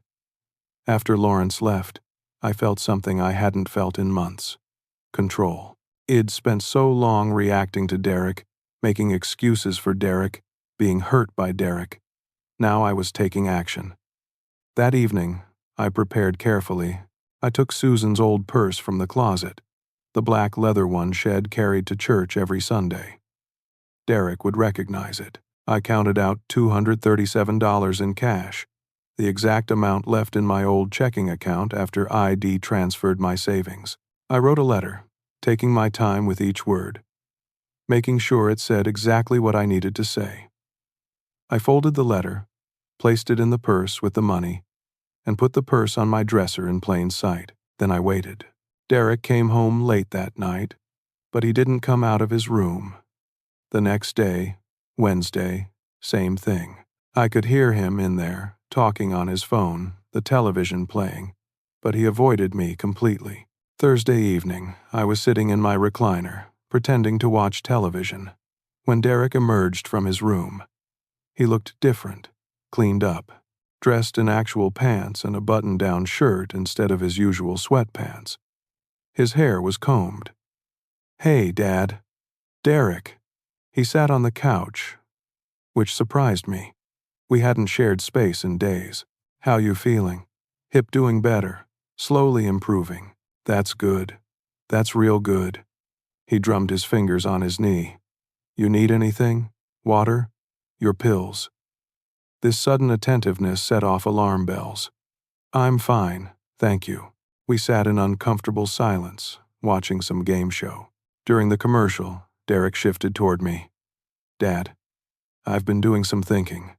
After Lawrence left, I felt something I hadn't felt in months. Control. I'd spent so long reacting to Derek, making excuses for Derek, being hurt by Derek. Now I was taking action. That evening, I prepared carefully. I took Susan's old purse from the closet, the black leather one Shed carried to church every Sunday. Derek would recognize it. I counted out $237 in cash, the exact amount left in my old checking account after ID transferred my savings. I wrote a letter, taking my time with each word. making sure it said exactly what I needed to say. I folded the letter, placed it in the purse with the money, and put the purse on my dresser in plain sight. Then I waited. Derek came home late that night, but he didn't come out of his room. The next day, Wednesday, same thing. I could hear him in there, talking on his phone, the television playing, but he avoided me completely. Thursday evening, I was sitting in my recliner, pretending to watch television, when Derek emerged from his room. He looked different, cleaned up, dressed in actual pants and a button-down shirt instead of his usual sweatpants. His hair was combed. "Hey, Dad." "Derek." He sat on the couch, which surprised me. We hadn't shared space in days. "How you feeling?" "Hip doing better, slowly improving." "That's good. That's real good." He drummed his fingers on his knee. "You need anything? Water? Your pills?" This sudden attentiveness set off alarm bells. "I'm fine, thank you." We sat in uncomfortable silence, watching some game show. During the commercial, Derek shifted toward me. "Dad, I've been doing some thinking."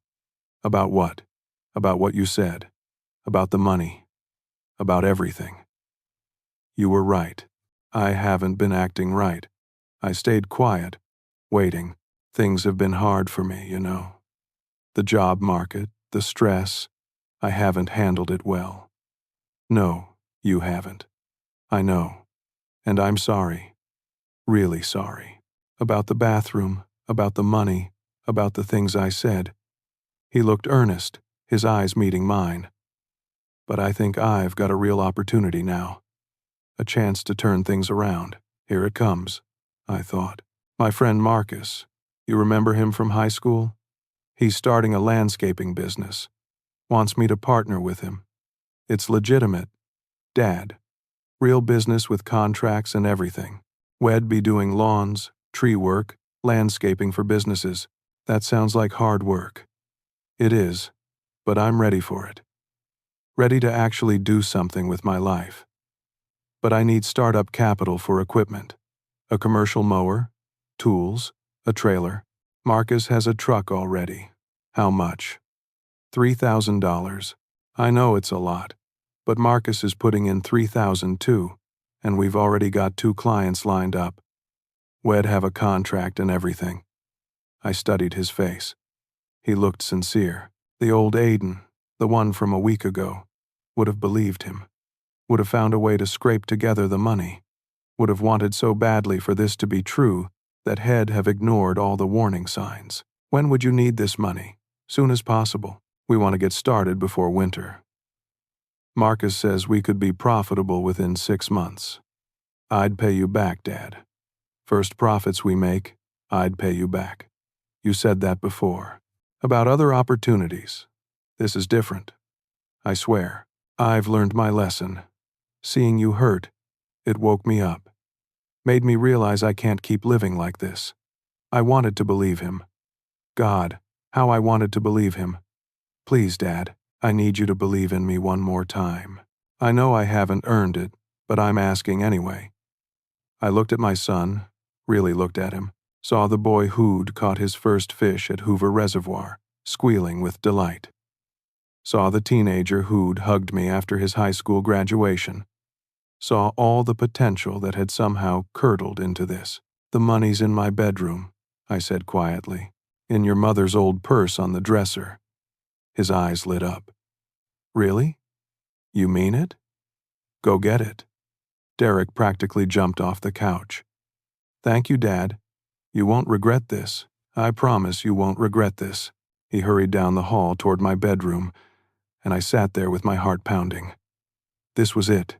"About what?" "About what you said. About the money. About everything." "You were right. I haven't been acting right. I stayed quiet, waiting. Things have been hard for me, you know. The job market, the stress, I haven't handled it well." "No, you haven't. I know. And I'm sorry. Really sorry. About the bathroom, about the money, about the things I said." He looked earnest, his eyes meeting mine. "But I think I've got a real opportunity now. A chance to turn things around. Here it comes," I thought. "My friend Marcus, you remember him from high school? He's starting a landscaping business. Wants me to partner with him. It's legitimate. Dad. Real business with contracts and everything. We'd be doing lawns, tree work, landscaping for businesses. That sounds like hard work." "It is, but I'm ready for it. Ready to actually do something with my life. But I need startup capital for equipment. A commercial mower, tools, a trailer. Marcus has a truck already." "How much?" $3,000. I know it's a lot, but Marcus is putting in $3,000 too, and we've already got 2 clients lined up. We'd have a contract and everything." I studied his face. He looked sincere. The old Aiden, the one from a week ago, would have believed him. Would have found a way to scrape together the money. Would have wanted so badly for this to be true that he'd have ignored all the warning signs. "When would you need this money?" "Soon as possible. We want to get started before winter. Marcus says we could be profitable within 6 months. I'd pay you back, Dad. First profits we make, I'd pay you back. You said that before. About other opportunities. This is different. I swear. I've learned my lesson. Seeing you hurt, it woke me up. Made me realize I can't keep living like this. I wanted to believe him. God, how I wanted to believe him. Please, Dad, I need you to believe in me one more time. I know I haven't earned it, but I'm asking anyway." I looked at my son, really looked at him, saw the boy who'd caught his first fish at Hoover Reservoir, squealing with delight. Saw the teenager who'd hugged me after his high school graduation. Saw all the potential that had somehow curdled into this. "The money's in my bedroom," I said quietly. "In your mother's old purse on the dresser." His eyes lit up. "Really? You mean it? Go get it." Derek practically jumped off the couch. "Thank you, Dad. You won't regret this. I promise you won't regret this." He hurried down the hall toward my bedroom, and I sat there with my heart pounding. This was it.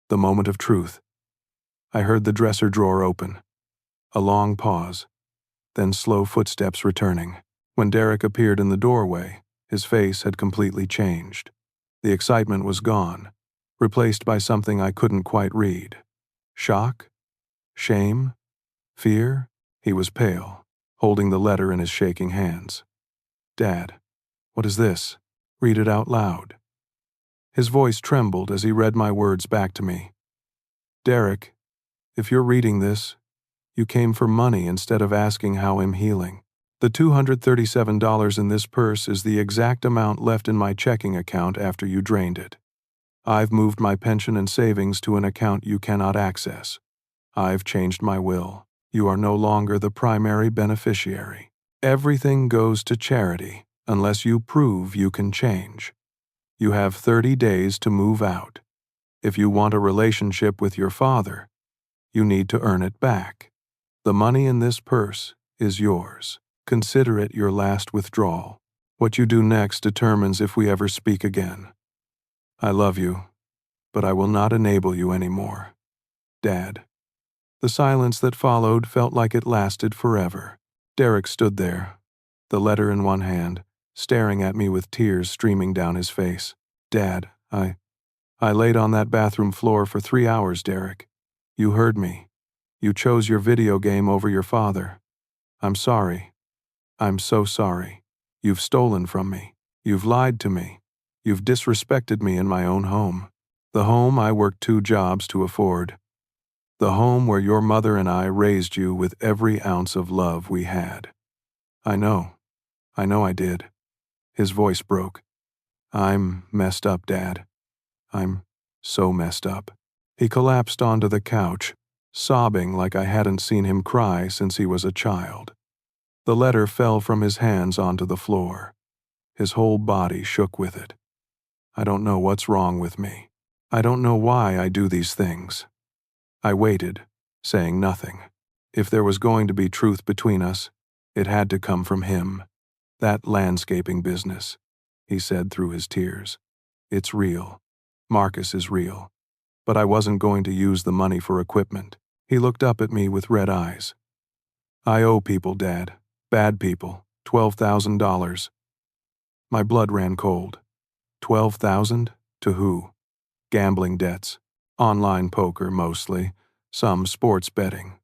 The moment of truth. I heard the dresser drawer open. A long pause, then slow footsteps returning. When Derek appeared in the doorway, his face had completely changed. The excitement was gone, replaced by something I couldn't quite read. Shock? Shame? Fear? He was pale, holding the letter in his shaking hands. "Dad, what is this? Read it out loud." His voice trembled as he read my words back to me. "Derek, if you're reading this, You came for money instead of asking how I'm healing. The $237 in this purse is the exact amount left in my checking account after you drained it. I've moved my pension and savings to an account you cannot access. I've changed my will. You are no longer the primary beneficiary. Everything goes to charity unless you prove you can change. You have 30 days to move out. If you want a relationship with your father, you need to earn it back. The money in this purse is yours. Consider it your last withdrawal. What you do next determines if we ever speak again. I love you, but I will not enable you anymore. Dad. The silence that followed felt like it lasted forever. Derek stood there, the letter in one hand, staring at me with tears streaming down his face. Dad, I laid on that bathroom floor for 3 hours, Derek. You heard me. You chose your video game over your father. I'm sorry. I'm so sorry. You've stolen from me. You've lied to me. You've disrespected me in my own home. The home I worked 2 jobs to afford. The home where your mother and I raised you with every ounce of love we had. I know I did. His voice broke. I'm messed up, Dad. I'm so messed up. He collapsed onto the couch, sobbing like I hadn't seen him cry since he was a child. The letter fell from his hands onto the floor. His whole body shook with it. I don't know what's wrong with me. I don't know why I do these things. I waited, saying nothing. If there was going to be truth between us, it had to come from him. That landscaping business, he said through his tears. It's real. Marcus is real. But I wasn't going to use the money for equipment. He looked up at me with red eyes. I owe people, Dad. Bad people. $12,000. My blood ran cold. 12,000? To who? Gambling debts. Online poker, mostly. Some sports betting.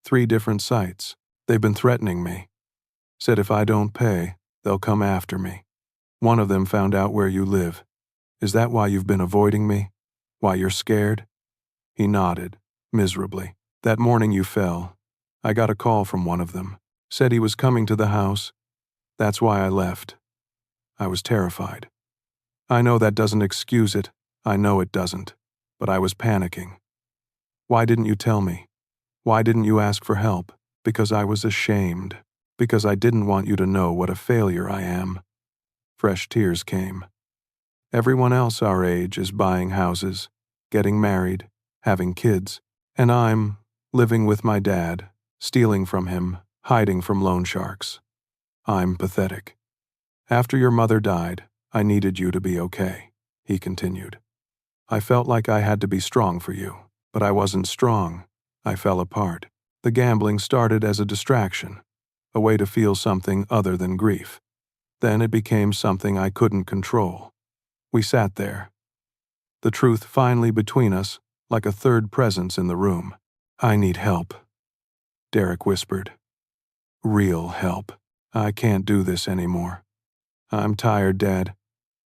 3 different sites. They've been threatening me. Said if I don't pay, they'll come after me. One of them found out where you live. Is that why you've been avoiding me? Why you're scared? He nodded, miserably. That morning you fell, I got a call from one of them. Said he was coming to the house. That's why I left. I was terrified. I know that doesn't excuse it. I know it doesn't. But I was panicking. Why didn't you tell me? Why didn't you ask for help? Because I was ashamed. Because I didn't want you to know what a failure I am. Fresh tears came. Everyone else our age is buying houses, getting married, having kids, and I'm living with my dad, stealing from him, hiding from loan sharks. I'm pathetic. After your mother died, I needed you to be okay, he continued. I felt like I had to be strong for you, but I wasn't strong. I fell apart. The gambling started as a distraction, a way to feel something other than grief. Then it became something I couldn't control. We sat there. The truth finally between us, like a third presence in the room. I need help, Derek whispered. Real help. I can't do this anymore. I'm tired, Dad.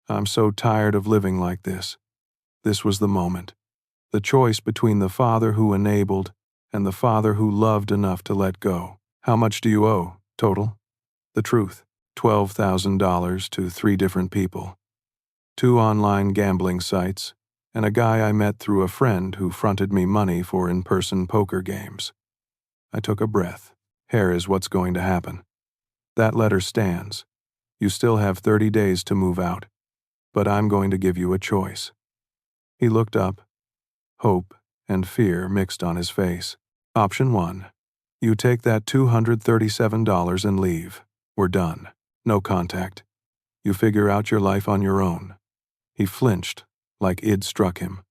I'm so tired of living like this. This was the moment. The choice between the father who enabled and the father who loved enough to let go. How much do you owe, total? The truth. $12,000 to 3 different people. 2 online gambling sites, and a guy I met through a friend who fronted me money for in-person poker games. I took a breath. Here is what's going to happen. That letter stands. You still have 30 days to move out, but I'm going to give you a choice. He looked up. Hope and fear mixed on his face. Option 1. You take that $237 and leave. We're done. No contact. You figure out your life on your own. He flinched, like id struck him.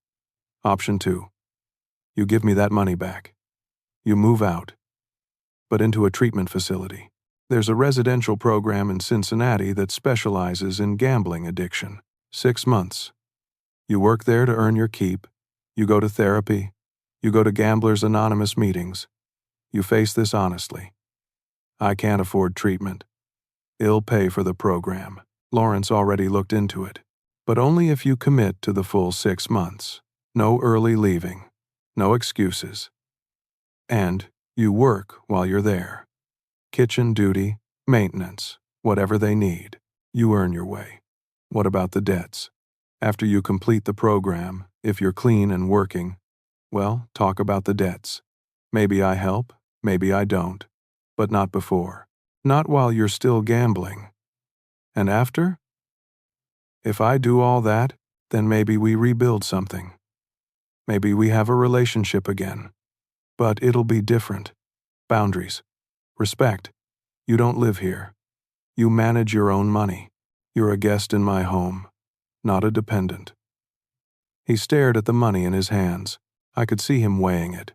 Option 2. You give me that money back. You move out, but into a treatment facility. There's a residential program in Cincinnati that specializes in gambling addiction. 6 months. You work there to earn your keep. You go to therapy. You go to Gamblers Anonymous meetings. You face this honestly. I can't afford treatment. I'll pay for the program. Lawrence already looked into it. But only if you commit to the full 6 months. No early leaving. No excuses. And You work while you're there. Kitchen duty, maintenance, whatever they need. You earn your way. What about the debts? After you complete the program, if you're clean and working, well, talk about the debts. Maybe I help, maybe I don't. But not before. Not while you're still gambling. And after? If I do all that, then maybe we rebuild something. Maybe we have a relationship again. But it'll be different. Boundaries. Respect. You don't live here. You manage your own money. You're a guest in my home, not a dependent. He stared at the money in his hands. I could see him weighing it.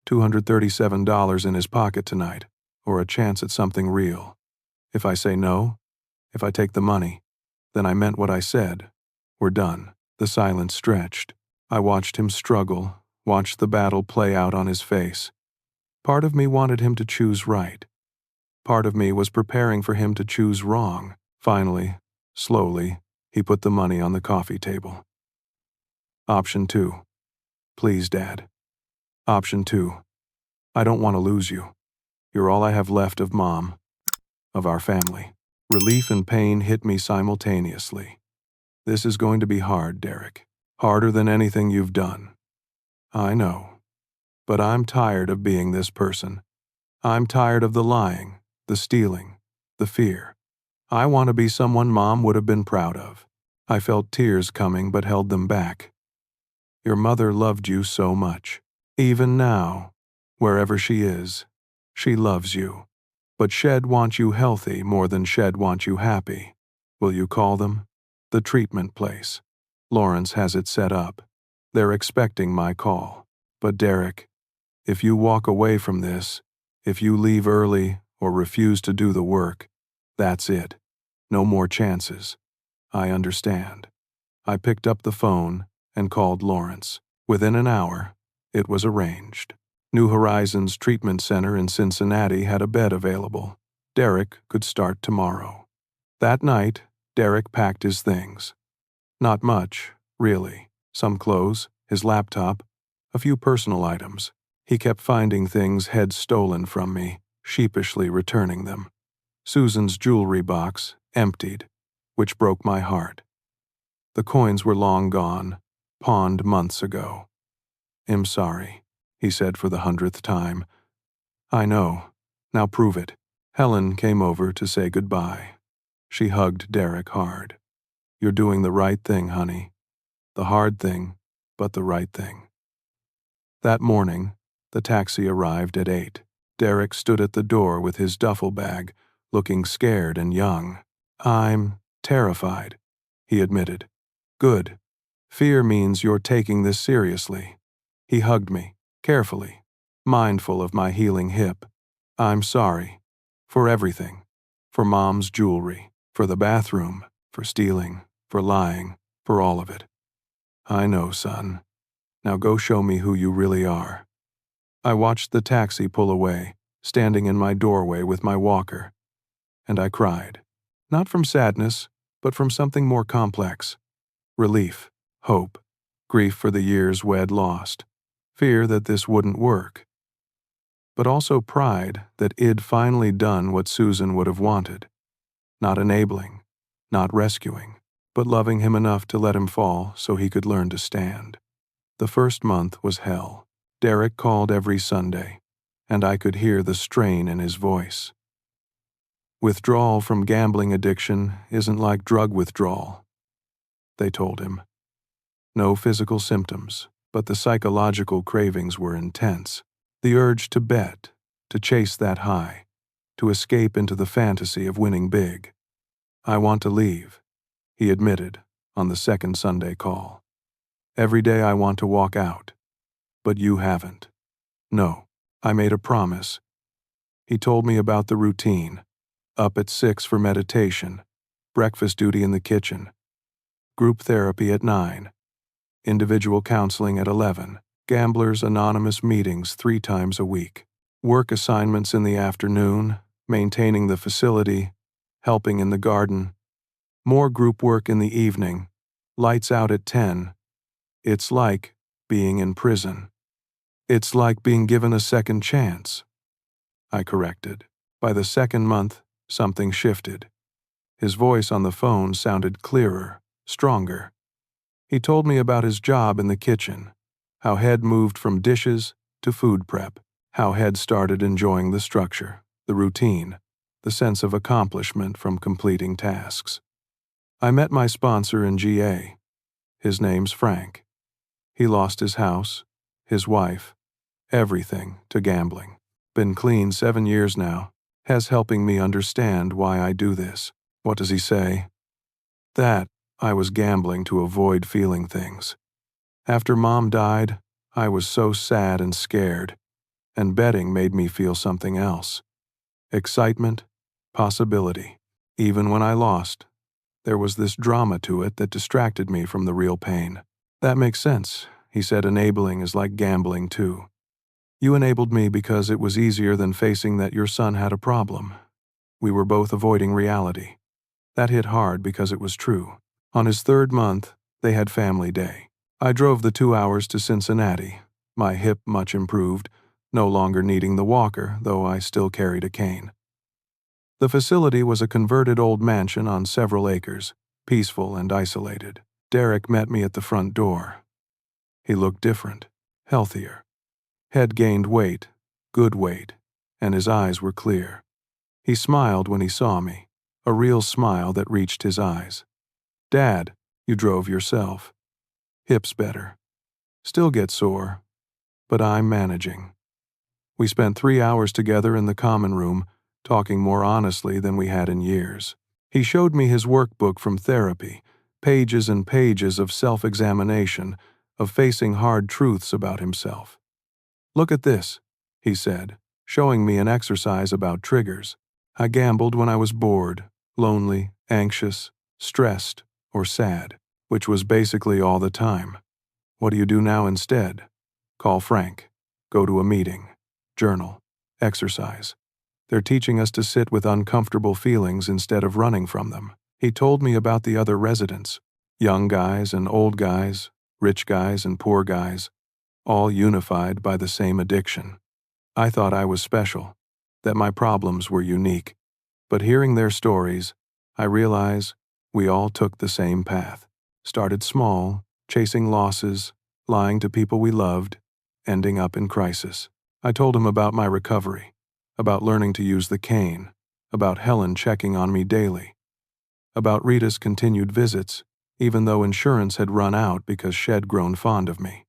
$237 in his pocket tonight, or a chance at something real. If I say no, if I take the money, then I meant what I said. We're done. The silence stretched. I watched him struggle, watched the battle play out on his face. Part of me wanted him to choose right. Part of me was preparing for him to choose wrong. Finally, slowly, he put the money on the coffee table. Option 2. Please, Dad. Option 2. I don't want to lose you. You're all I have left of Mom, of our family. Relief and pain hit me simultaneously. This is going to be hard, Derek. Harder than anything you've done. I know. But I'm tired of being this person. I'm tired of the lying, the stealing, the fear. I want to be someone Mom would have been proud of. I felt tears coming but held them back. Your mother loved you so much. Even now, wherever she is, she loves you. But Shed wants you healthy more than Shed wants you happy. Will you call them? The treatment place. Lawrence has it set up. They're expecting my call. But Derek, if you walk away from this, if you leave early or refuse to do the work, that's it. No more chances. I understand. I picked up the phone and called Lawrence. Within an hour, it was arranged. New Horizons Treatment Center in Cincinnati had a bed available. Derek could start tomorrow. That night, Derek packed his things. Not much, really. Some clothes, his laptop, a few personal items. He kept finding things he'd stolen from me, sheepishly returning them. Susan's jewelry box, emptied, which broke my heart. The coins were long gone, pawned months ago. I'm sorry, he said for the 100th time. I know. Now prove it. Helen came over to say goodbye. She hugged Derek hard. You're doing the right thing, honey. The hard thing, but the right thing. That morning, the taxi arrived at 8. Derek stood at the door with his duffel bag, looking scared and young. I'm terrified, he admitted. Good. Fear means you're taking this seriously. He hugged me, carefully, mindful of my healing hip. I'm sorry. For everything. For Mom's jewelry. For the bathroom. For stealing. For lying. For all of it. I know, son. Now go show me who you really are. I watched the taxi pull away, standing in my doorway with my walker. And I cried. Not from sadness, but from something more complex. Relief, hope, grief for the years Wed lost, fear that this wouldn't work. But also pride that I'd finally done what Susan would have wanted. Not enabling, not rescuing, but loving him enough to let him fall so he could learn to stand. The first month was hell. Derek called every Sunday, and I could hear the strain in his voice. Withdrawal from gambling addiction isn't like drug withdrawal, they told him. No physical symptoms, but the psychological cravings were intense. The urge to bet, to chase that high, to escape into the fantasy of winning big. I want to leave, he admitted on the second Sunday call. Every day I want to walk out, but you haven't. No, I made a promise. He told me about the routine. Up at 6 for meditation, breakfast duty in the kitchen, group therapy at 9, individual counseling at 11, Gamblers Anonymous meetings 3 times a week, work assignments in the afternoon, maintaining the facility, helping in the garden, more group work in the evening, lights out at 10. It's like being in prison. It's like being given a second chance, I corrected. By the second month, something shifted. His voice on the phone sounded clearer, stronger. He told me about his job in the kitchen, how Head moved from dishes to food prep, how Head started enjoying the structure, the routine, the sense of accomplishment from completing tasks. I met my sponsor in GA. His name's Frank. He lost his house, his wife, everything to gambling. Been clean 7 years now. Has helping me understand why I do this. What does he say? That I was gambling to avoid feeling things. After Mom died, I was so sad and scared, and betting made me feel something else. Excitement, possibility. Even when I lost, there was this drama to it that distracted me from the real pain. That makes sense, he said. Enabling is like gambling too. You enabled me because it was easier than facing that your son had a problem. We were both avoiding reality. That hit hard because it was true. On his 3rd month, they had family day. I drove the 2 hours to Cincinnati, my hip much improved, no longer needing the walker, though I still carried a cane. The facility was a converted old mansion on several acres, peaceful and isolated. Derek met me at the front door. He looked different, healthier. Had gained weight, good weight, and his eyes were clear. He smiled when he saw me, a real smile that reached his eyes. Dad, you drove yourself. Hips better. Still get sore, but I'm managing. We spent 3 hours together in the common room, talking more honestly than we had in years. He showed me his workbook from therapy, pages and pages of self-examination, of facing hard truths about himself. Look at this, he said, showing me an exercise about triggers. I gambled when I was bored, lonely, anxious, stressed, or sad, which was basically all the time. What do you do now instead? Call Frank, go to a meeting, journal, exercise. They're teaching us to sit with uncomfortable feelings instead of running from them. He told me about the other residents, young guys and old guys, rich guys and poor guys, all unified by the same addiction. I thought I was special, that my problems were unique, but hearing their stories, I realize we all took the same path. Started small, chasing losses, lying to people we loved, ending up in crisis. I told him about my recovery, about learning to use the cane, about Helen checking on me daily, about Rita's continued visits, even though insurance had run out because she'd grown fond of me.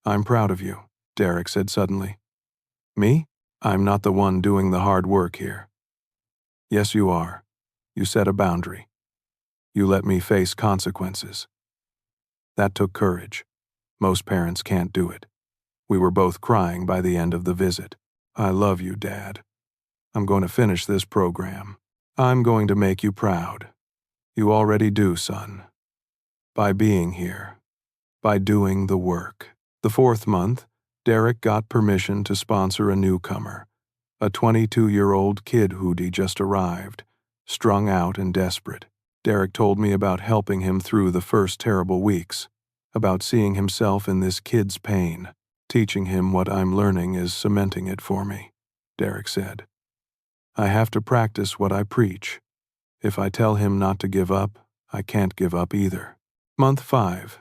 I'm proud of you, Derek said suddenly. Me? I'm not the one doing the hard work here. Yes, you are. You set a boundary. You let me face consequences. That took courage. Most parents can't do it. We were both crying by the end of the visit. I love you, Dad. I'm going to finish this program. I'm going to make you proud. You already do, son. By being here. By doing the work. The 4th month, Derek got permission to sponsor a newcomer, a 22-year-old kid who'd just arrived, strung out and desperate. Derek told me about helping him through the first terrible weeks, about seeing himself in this kid's pain. Teaching him what I'm learning is cementing it for me, Derek said. I have to practice what I preach. If I tell him not to give up, I can't give up either. Month 5.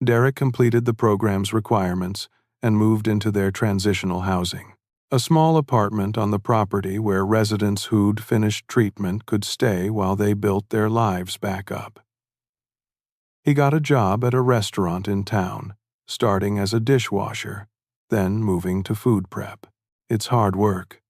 Derek completed the program's requirements and moved into their transitional housing, a small apartment on the property where residents who'd finished treatment could stay while they built their lives back up. He got a job at a restaurant in town, starting as a dishwasher, then moving to food prep. It's hard work,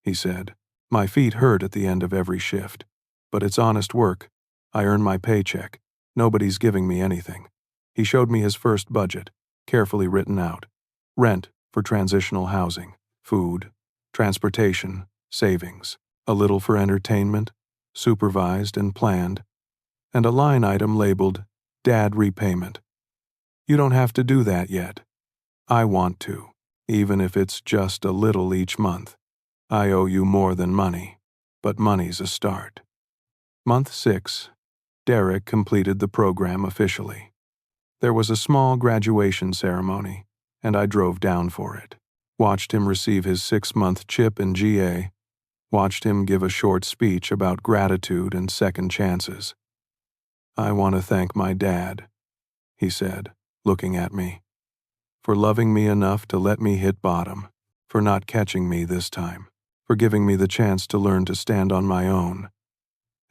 he said. My feet hurt at the end of every shift, but it's honest work. I earn my paycheck. Nobody's giving me anything. He showed me his first budget, carefully written out. Rent for transitional housing, food, transportation, savings, a little for entertainment, supervised and planned, and a line item labeled Dad Repayment. You don't have to do that yet. I want to, even if it's just a little each month. I owe you more than money, but money's a start. Month 6, Derek completed the program officially. There was a small graduation ceremony, and I drove down for it. watched him receive his 6-month chip in GA, watched him give a short speech about gratitude and second chances. "I want to thank my dad," he said, looking at me, "for loving me enough to let me hit bottom, for not catching me this time, for giving me the chance to learn to stand on my own."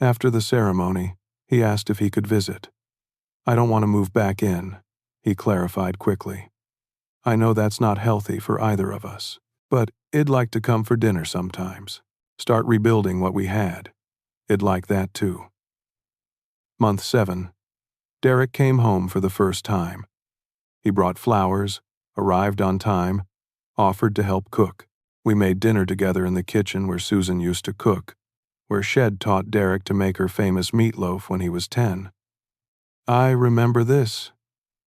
After the ceremony, he asked if he could visit. "I don't want to move back in," he clarified quickly. "I know that's not healthy for either of us, but I'd like to come for dinner sometimes. Start rebuilding what we had. I'd like that too." Month 7. Derek came home for the first time. He brought flowers, arrived on time, offered to help cook. We made dinner together in the kitchen where Susan used to cook, where Shed taught Derek to make her famous meatloaf when he was 10. "I remember this,"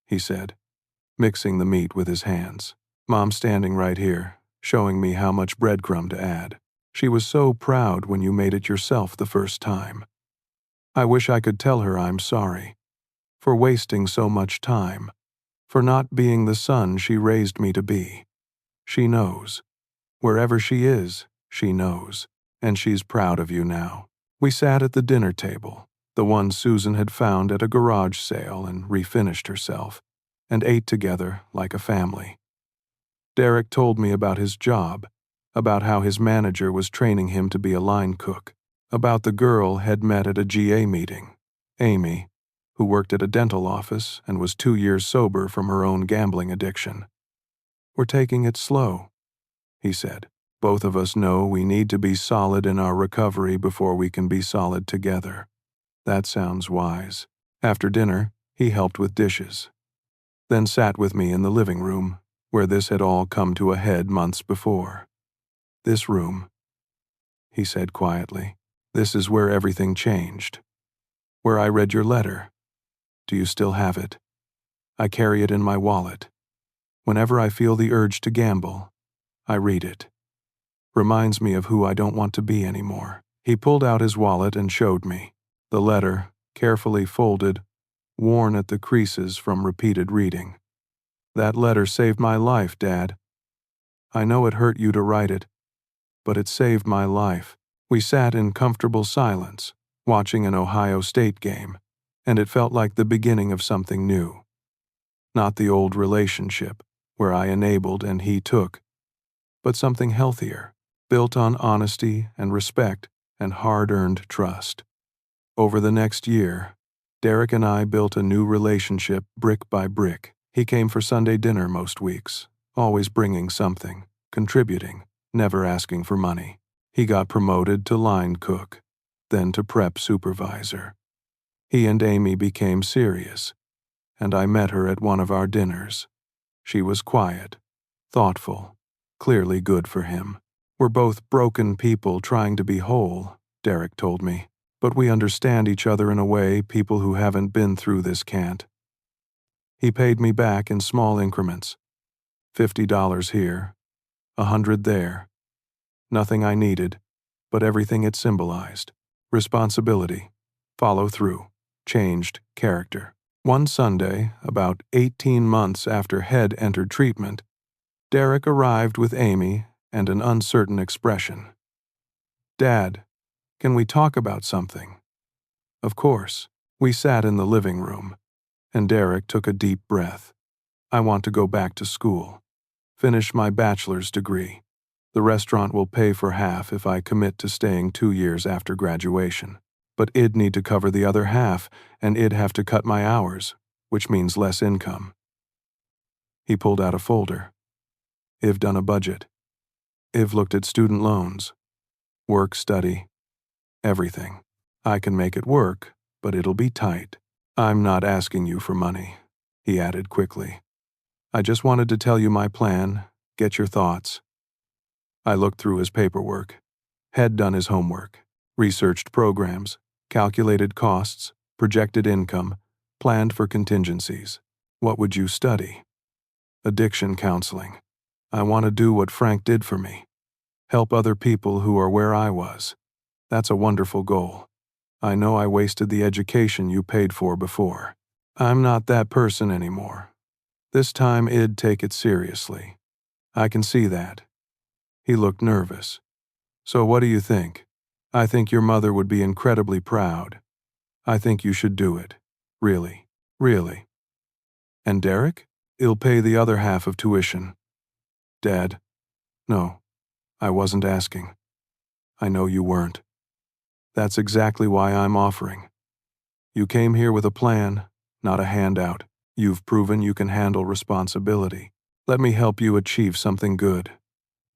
he said, mixing the meat with his hands. "Mom standing right here, showing me how much breadcrumb to add. She was so proud when you made it yourself the first time. I wish I could tell her I'm sorry, for wasting so much time, for not being the son she raised me to be. She knows. Wherever she is, she knows, and she's proud of you now." We sat at the dinner table, the one Susan had found at a garage sale and refinished herself, and ate together like a family. Derek told me about his job, about how his manager was training him to be a line cook, about the girl had met at a GA meeting, Amy, who worked at a dental office and was 2 years sober from her own gambling addiction. "We're taking it slow," he said. "Both of us know we need to be solid in our recovery before we can be solid together." That sounds wise. After dinner, he helped with dishes, then sat with me in the living room, where this had all come to a head months before. "This room," he said quietly, "this is where everything changed. Where I read your letter. Do you still have it? I carry it in my wallet. Whenever I feel the urge to gamble, I read it. Reminds me of who I don't want to be anymore." He pulled out his wallet and showed me. The letter, carefully folded, worn at the creases from repeated reading. "That letter saved my life, Dad. I know it hurt you to write it, but it saved my life." We sat in comfortable silence, watching an Ohio State game, and it felt like the beginning of something new. Not the old relationship, where I enabled and he took, but something healthier, built on honesty and respect and hard-earned trust. Over the next year, Derek and I built a new relationship brick by brick. He came for Sunday dinner most weeks, always bringing something, contributing, never asking for money. He got promoted to line cook, then to prep supervisor. He and Amy became serious, and I met her at one of our dinners. She was quiet, thoughtful, clearly good for him. "We're both broken people trying to be whole," Derek told me, "but we understand each other in a way people who haven't been through this can't." He paid me back in small increments. $50 here, $100 there. Nothing I needed, but everything it symbolized. Responsibility, follow through, changed character. One Sunday, about 18 months after Head entered treatment, Derek arrived with Amy and an uncertain expression. "Dad, can we talk about something?" Of course. We sat in the living room, and Derek took a deep breath. "I want to go back to school. Finish my bachelor's degree. The restaurant will pay for half if I commit to staying 2 years after graduation. But I'd need to cover the other half, and I'd have to cut my hours, which means less income." He pulled out a folder. "I've done a budget. I've looked at student loans, work study, everything. I can make it work, but it'll be tight. I'm not asking you for money," he added quickly. "I just wanted to tell you my plan, get your thoughts." I looked through his paperwork. Had done his homework, researched programs, calculated costs, projected income, planned for contingencies. "What would you study?" "Addiction counseling. I want to do what Frank did for me. Help other people who are where I was. That's a wonderful goal. I know I wasted the education you paid for before. I'm not that person anymore. This time I'd take it seriously. I can see that. He looked nervous. So what do you think? I think your mother would be incredibly proud. I think you should do it. Really. Really. And Derek? He'll pay the other half of tuition. Dad? No, I wasn't asking. I know you weren't. That's exactly why I'm offering. You came here with a plan, not a handout. You've proven you can handle responsibility. Let me help you achieve something good.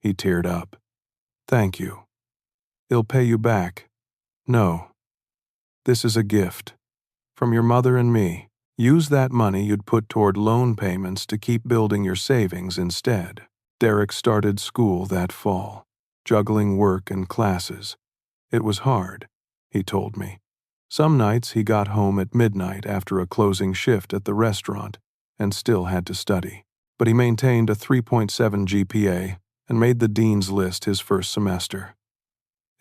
He teared up. Thank you. He'll pay you back. No. This is a gift. From your mother and me. Use that money you'd put toward loan payments to keep building your savings instead. Derek started school that fall, juggling work and classes. It was hard, he told me. Some nights he got home at midnight after a closing shift at the restaurant and still had to study. But he maintained a 3.7 GPA and made the dean's list his first semester.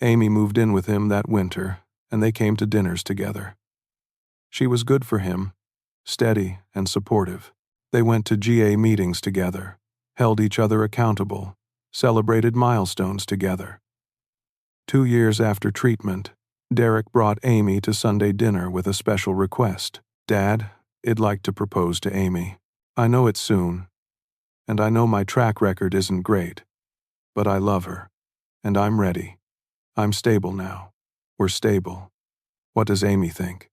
Amy moved in with him that winter, and they came to dinners together. She was good for him, steady and supportive. They went to GA meetings together, held each other accountable, celebrated milestones together. 2 years after treatment, Derek brought Amy to Sunday dinner with a special request. Dad, I'd like to propose to Amy. I know it's soon, and I know my track record isn't great, but I love her, and I'm ready. I'm stable now. We're stable. What does Amy think?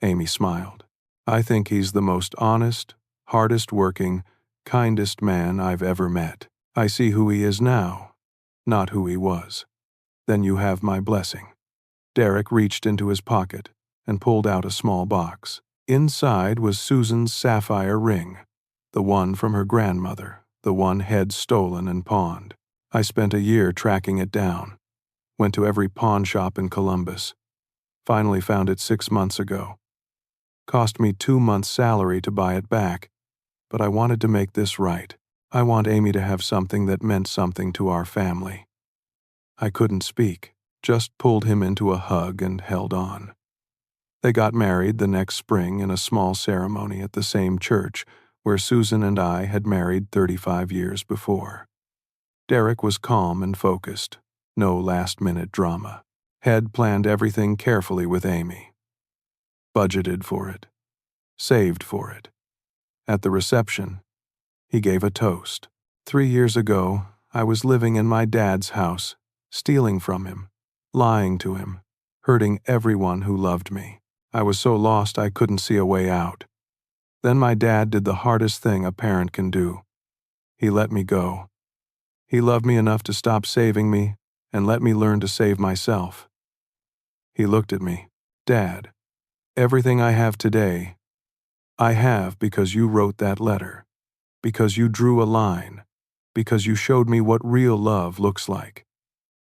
Amy smiled. I think he's the most honest, hardest working, kindest man I've ever met. I see who he is now, not who he was. Then you have my blessing. Derek reached into his pocket and pulled out a small box. Inside was Susan's sapphire ring, the one from her grandmother, the one Head stolen and pawned. I spent a year tracking it down. Went to every pawn shop in Columbus. Finally found it 6 months ago. Cost me 2 months' salary to buy it back, but I wanted to make this right. I want Amy to have something that meant something to our family. I couldn't speak, just pulled him into a hug and held on. They got married the next spring in a small ceremony at the same church where Susan and I had married 35 years before. Derek was calm and focused, no last-minute drama. Head planned everything carefully with Amy. Budgeted for it. Saved for it. At the reception, he gave a toast. 3 years ago, I was living in my dad's house, stealing from him, lying to him, hurting everyone who loved me. I was so lost I couldn't see a way out. Then my dad did the hardest thing a parent can do. He let me go. He loved me enough to stop saving me and let me learn to save myself. He looked at me. Dad, everything I have today, I have because you wrote that letter, because you drew a line, because you showed me what real love looks like.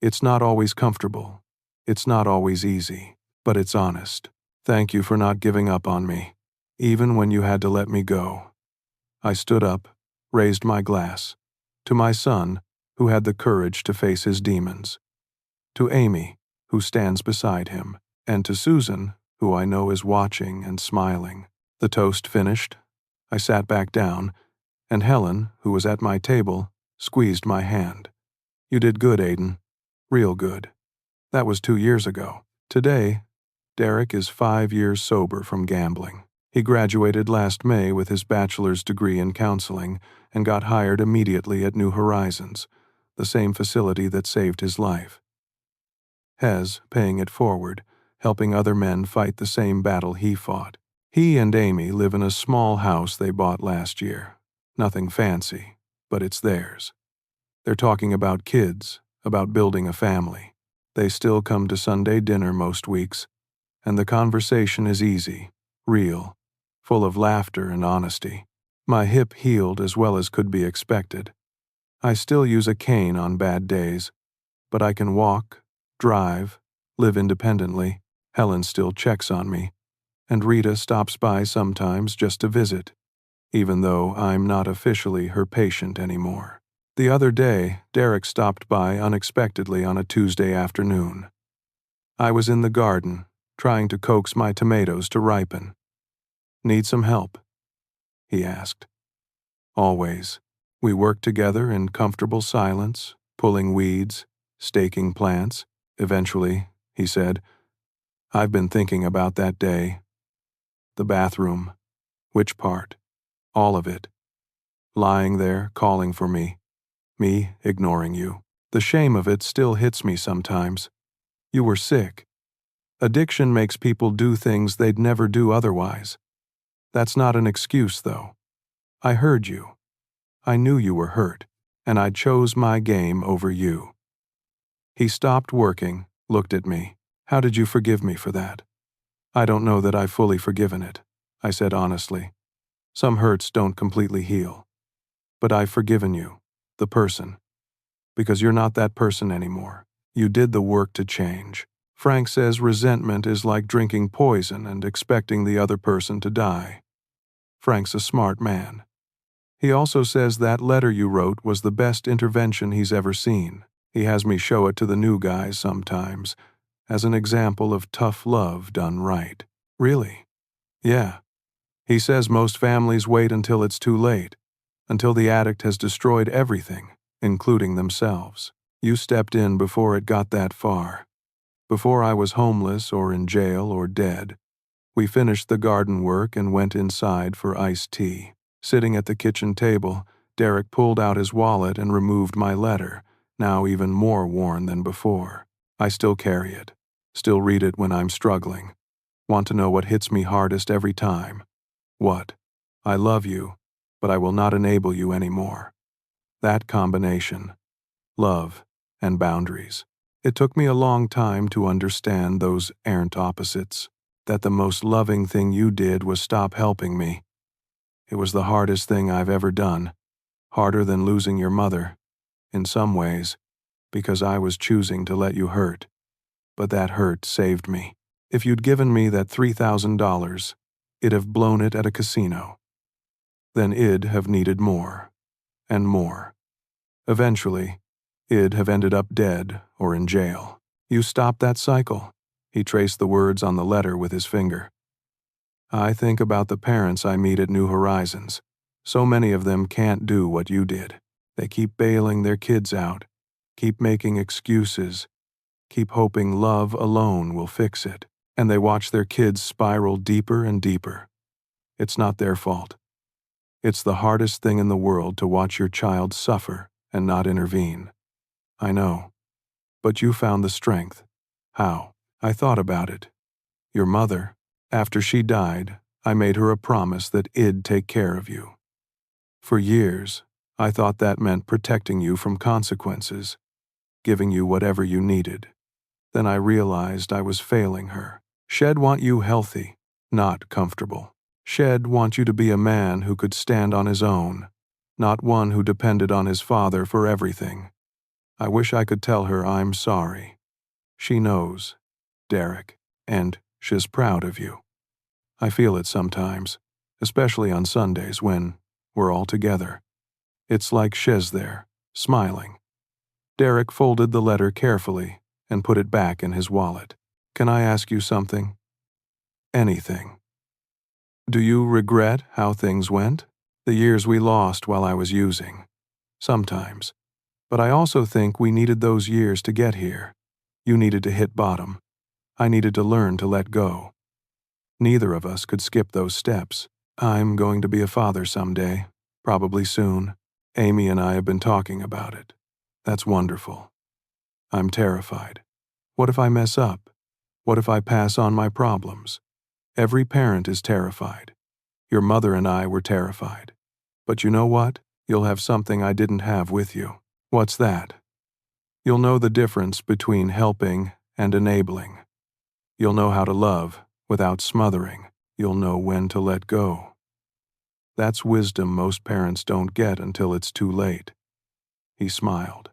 It's not always comfortable. It's not always easy, but it's honest. Thank you for not giving up on me, even when you had to let me go. I stood up, raised my glass, to my son, who had the courage to face his demons, to Amy, who stands beside him, and to Susan, who I know is watching and smiling. The toast finished, I sat back down, and Helen, who was at my table, squeezed my hand. You did good, Aiden. Real good. That was 2 years ago. Today, Derek is 5 years sober from gambling. He graduated last May with his bachelor's degree in counseling and got hired immediately at New Horizons, the same facility that saved his life. Hez, paying it forward, helping other men fight the same battle he fought. He and Amy live in a small house they bought last year. Nothing fancy, but it's theirs. They're talking about kids, about building a family. They still come to Sunday dinner most weeks, and the conversation is easy, real, full of laughter and honesty. My hip healed as well as could be expected. I still use a cane on bad days, but I can walk, drive, live independently. Helen still checks on me, and Rita stops by sometimes just to visit, even though I'm not officially her patient anymore. The other day, Derek stopped by unexpectedly on a Tuesday afternoon. I was in the garden, trying to coax my tomatoes to ripen. Need some help? He asked. Always. We worked together in comfortable silence, pulling weeds, staking plants. Eventually, he said, "I've been thinking about that day. The bathroom. Which part? All of it. Lying there, calling for me ignoring you. The shame of it still hits me sometimes. You were sick. Addiction makes people do things they'd never do otherwise. That's not an excuse, though. I heard you. I knew you were hurt, and I chose my game over you." He stopped working, looked at me. "How did you forgive me for that?" "I don't know that I've fully forgiven it," I said honestly. "Some hurts don't completely heal. But I've forgiven you, the person. Because you're not that person anymore. You did the work to change. Frank says resentment is like drinking poison and expecting the other person to die. Frank's a smart man. He also says that letter you wrote was the best intervention he's ever seen. He has me show it to the new guys sometimes, as an example of tough love done right." "Really?" "Yeah. He says most families wait until it's too late, until the addict has destroyed everything, including themselves. You stepped in before it got that far. Before I was homeless or in jail or dead. We finished the garden work and went inside for iced tea. Sitting at the kitchen table, Derek pulled out his wallet and removed my letter, now even more worn than before. I still carry it. Still read it when I'm struggling. Want to know what hits me hardest every time? What? I love you, but I will not enable you anymore. That combination. Love and boundaries. It took me a long time to understand those errant opposites, that the most loving thing you did was stop helping me. It was the hardest thing I've ever done, harder than losing your mother, in some ways, because I was choosing to let you hurt. But that hurt saved me. If you'd given me that $3,000, it'd have blown it at a casino. Then it'd have needed more, and more. Eventually, it'd have ended up dead or in jail. You stopped that cycle." He traced the words on the letter with his finger. "I think about the parents I meet at New Horizons. So many of them can't do what you did. They keep bailing their kids out, keep making excuses, keep hoping love alone will fix it, and they watch their kids spiral deeper and deeper. It's not their fault. It's the hardest thing in the world to watch your child suffer and not intervene. I know. But you found the strength. How?" I thought about it. "Your mother, after she died, I made her a promise that I'd take care of you. For years, I thought that meant protecting you from consequences, giving you whatever you needed. Then I realized I was failing her. She'd want you healthy, not comfortable. She'd want you to be a man who could stand on his own, not one who depended on his father for everything. I wish I could tell her I'm sorry. She knows, Derek, and she's proud of you. I feel it sometimes, especially on Sundays when we're all together. It's like she's there, smiling." Derek folded the letter carefully and put it back in his wallet. "Can I ask you something?" "Anything." "Do you regret how things went? The years we lost while I was using?" "Sometimes. But I also think we needed those years to get here. You needed to hit bottom. I needed to learn to let go. Neither of us could skip those steps. I'm going to be a father someday, probably soon. Amy and I have been talking about it. That's wonderful. I'm terrified. What if I mess up? What if I pass on my problems? Every parent is terrified. Your mother and I were terrified. But you know what? You'll have something I didn't have with you." "What's that?" "You'll know the difference between helping and enabling. You'll know how to love without smothering. You'll know when to let go. That's wisdom most parents don't get until it's too late." He smiled.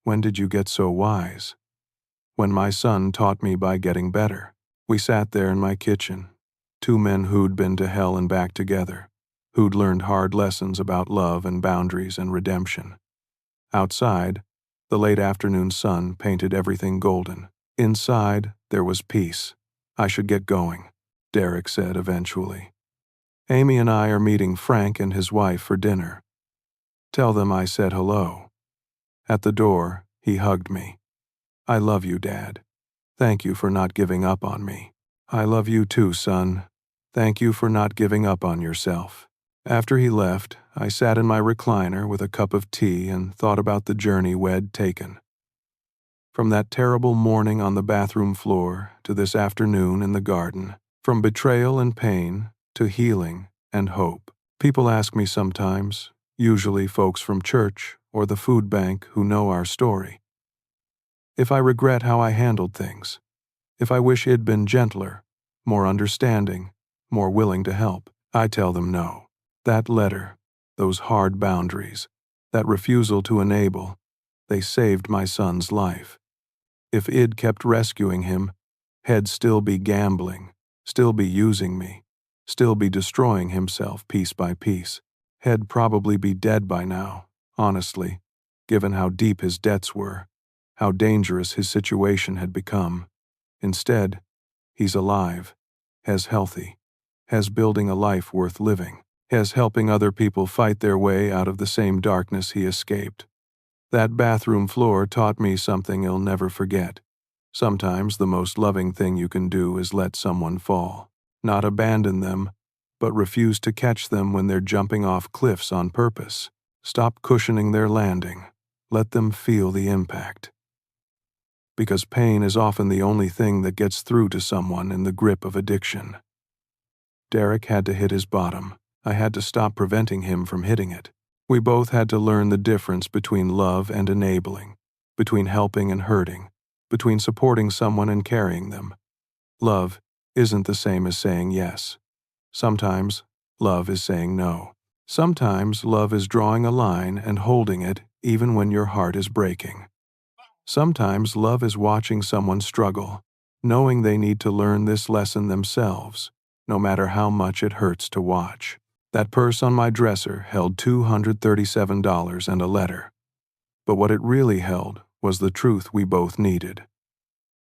"When did you get so wise?" "When my son taught me by getting better." We sat there in my kitchen, two men who'd been to hell and back together, who'd learned hard lessons about love and boundaries and redemption. Outside, the late afternoon sun painted everything golden. Inside, there was peace. "I should get going," Derek said eventually. "Amy and I are meeting Frank and his wife for dinner." Tell them I said hello. At the door, he hugged me. I love you, Dad. Thank you for not giving up on me. I love you too, son. Thank you for not giving up on yourself. After he left, I sat in my recliner with a cup of tea and thought about the journey we'd taken. From that terrible morning on the bathroom floor to this afternoon in the garden, from betrayal and pain to healing and hope. People ask me sometimes, usually folks from church or the food bank who know our story, if I regret how I handled things, if I wish it'd been gentler, more understanding, more willing to help. I tell them no. That letter, those hard boundaries, that refusal to enable, they saved my son's life. If I'd kept rescuing him, he'd still be gambling, still be using me, still be destroying himself piece by piece. He'd probably be dead by now, honestly, given how deep his debts were, how dangerous his situation had become. Instead, he's alive, has healthy, has building a life worth living, has helping other people fight their way out of the same darkness he escaped. That bathroom floor taught me something I'll never forget. Sometimes the most loving thing you can do is let someone fall. Not abandon them, but refuse to catch them when they're jumping off cliffs on purpose. Stop cushioning their landing. Let them feel the impact. Because pain is often the only thing that gets through to someone in the grip of addiction. Derek had to hit his bottom. I had to stop preventing him from hitting it. We both had to learn the difference between love and enabling, between helping and hurting, between supporting someone and carrying them. Love isn't the same as saying yes. Sometimes, love is saying no. Sometimes, love is drawing a line and holding it even when your heart is breaking. Sometimes, love is watching someone struggle, knowing they need to learn this lesson themselves, no matter how much it hurts to watch. That purse on my dresser held $237 and a letter. But what it really held was the truth we both needed.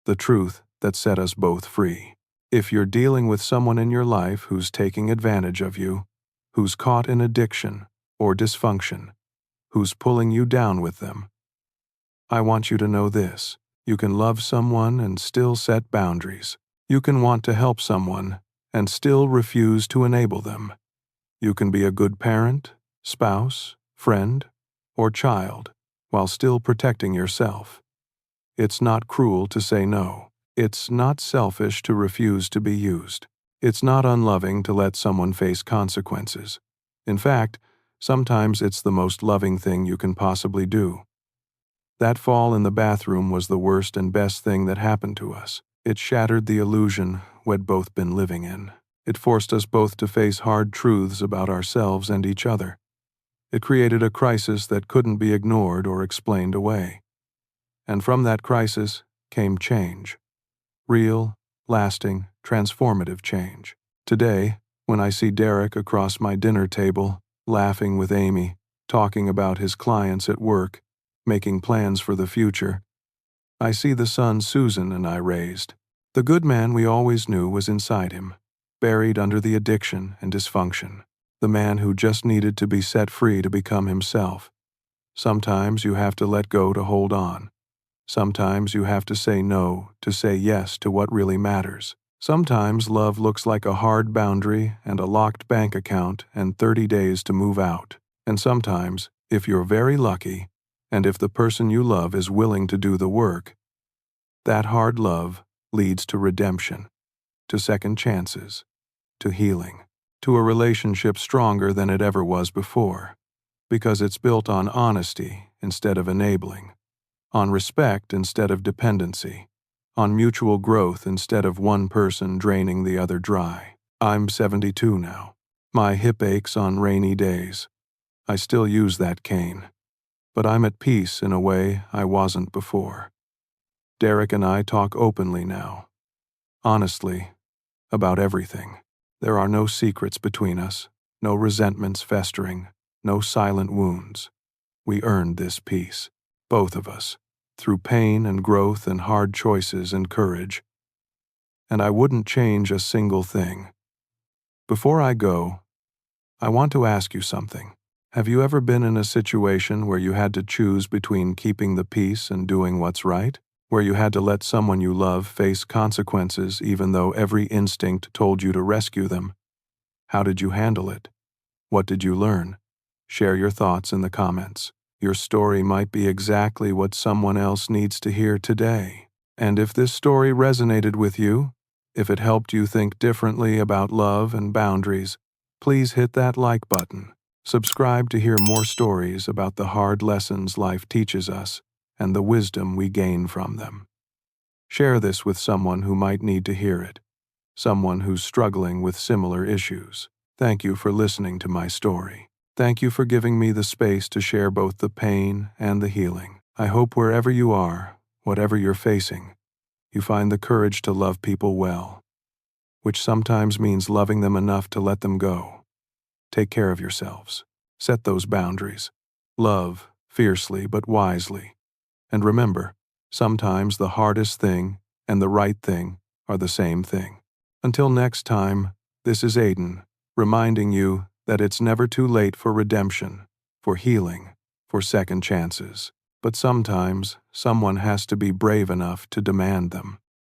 The truth that set us both free. If you're dealing with someone in your life who's taking advantage of you, who's caught in addiction or dysfunction, who's pulling you down with them, I want you to know this. You can love someone and still set boundaries. You can want to help someone and still refuse to enable them. You can be a good parent, spouse, friend, or child while still protecting yourself. It's not cruel to say no. It's not selfish to refuse to be used. It's not unloving to let someone face consequences. In fact, sometimes it's the most loving thing you can possibly do. That fall in the bathroom was the worst and best thing that happened to us. It shattered the illusion we'd both been living in. It forced us both to face hard truths about ourselves and each other. It created a crisis that couldn't be ignored or explained away. And from that crisis came change. Real, lasting, transformative change. Today, when I see Derek across my dinner table, laughing with Amy, talking about his clients at work, making plans for the future, I see the son Susan and I raised. The good man we always knew was inside him, buried under the addiction and dysfunction. The man who just needed to be set free to become himself. Sometimes you have to let go to hold on. Sometimes you have to say no to say yes to what really matters. Sometimes love looks like a hard boundary and a locked bank account and 30 days to move out. And sometimes, if you're very lucky, and if the person you love is willing to do the work, that hard love leads to redemption, to second chances, to healing, to a relationship stronger than it ever was before, because it's built on honesty instead of enabling, on respect instead of dependency, on mutual growth instead of one person draining the other dry. I'm 72 now. My hip aches on rainy days. I still use that cane. But I'm at peace in a way I wasn't before. Derek and I talk openly now. Honestly, about everything. There are no secrets between us, no resentments festering, no silent wounds. We earned this peace, both of us, through pain and growth and hard choices and courage. And I wouldn't change a single thing. Before I go, I want to ask you something. Have you ever been in a situation where you had to choose between keeping the peace and doing what's right? Where you had to let someone you love face consequences even though every instinct told you to rescue them? How did you handle it? What did you learn? Share your thoughts in the comments. Your story might be exactly what someone else needs to hear today. And if this story resonated with you, if it helped you think differently about love and boundaries, please hit that like button. Subscribe to hear more stories about the hard lessons life teaches us and the wisdom we gain from them. Share this with someone who might need to hear it, someone who's struggling with similar issues. Thank you for listening to my story. Thank you for giving me the space to share both the pain and the healing. I hope wherever you are, whatever you're facing, you find the courage to love people well, which sometimes means loving them enough to let them go. Take care of yourselves. Set those boundaries. Love fiercely but wisely. And remember, sometimes the hardest thing and the right thing are the same thing. Until next time, this is Aiden, reminding you that it's never too late for redemption, for healing, for second chances. But sometimes, someone has to be brave enough to demand them.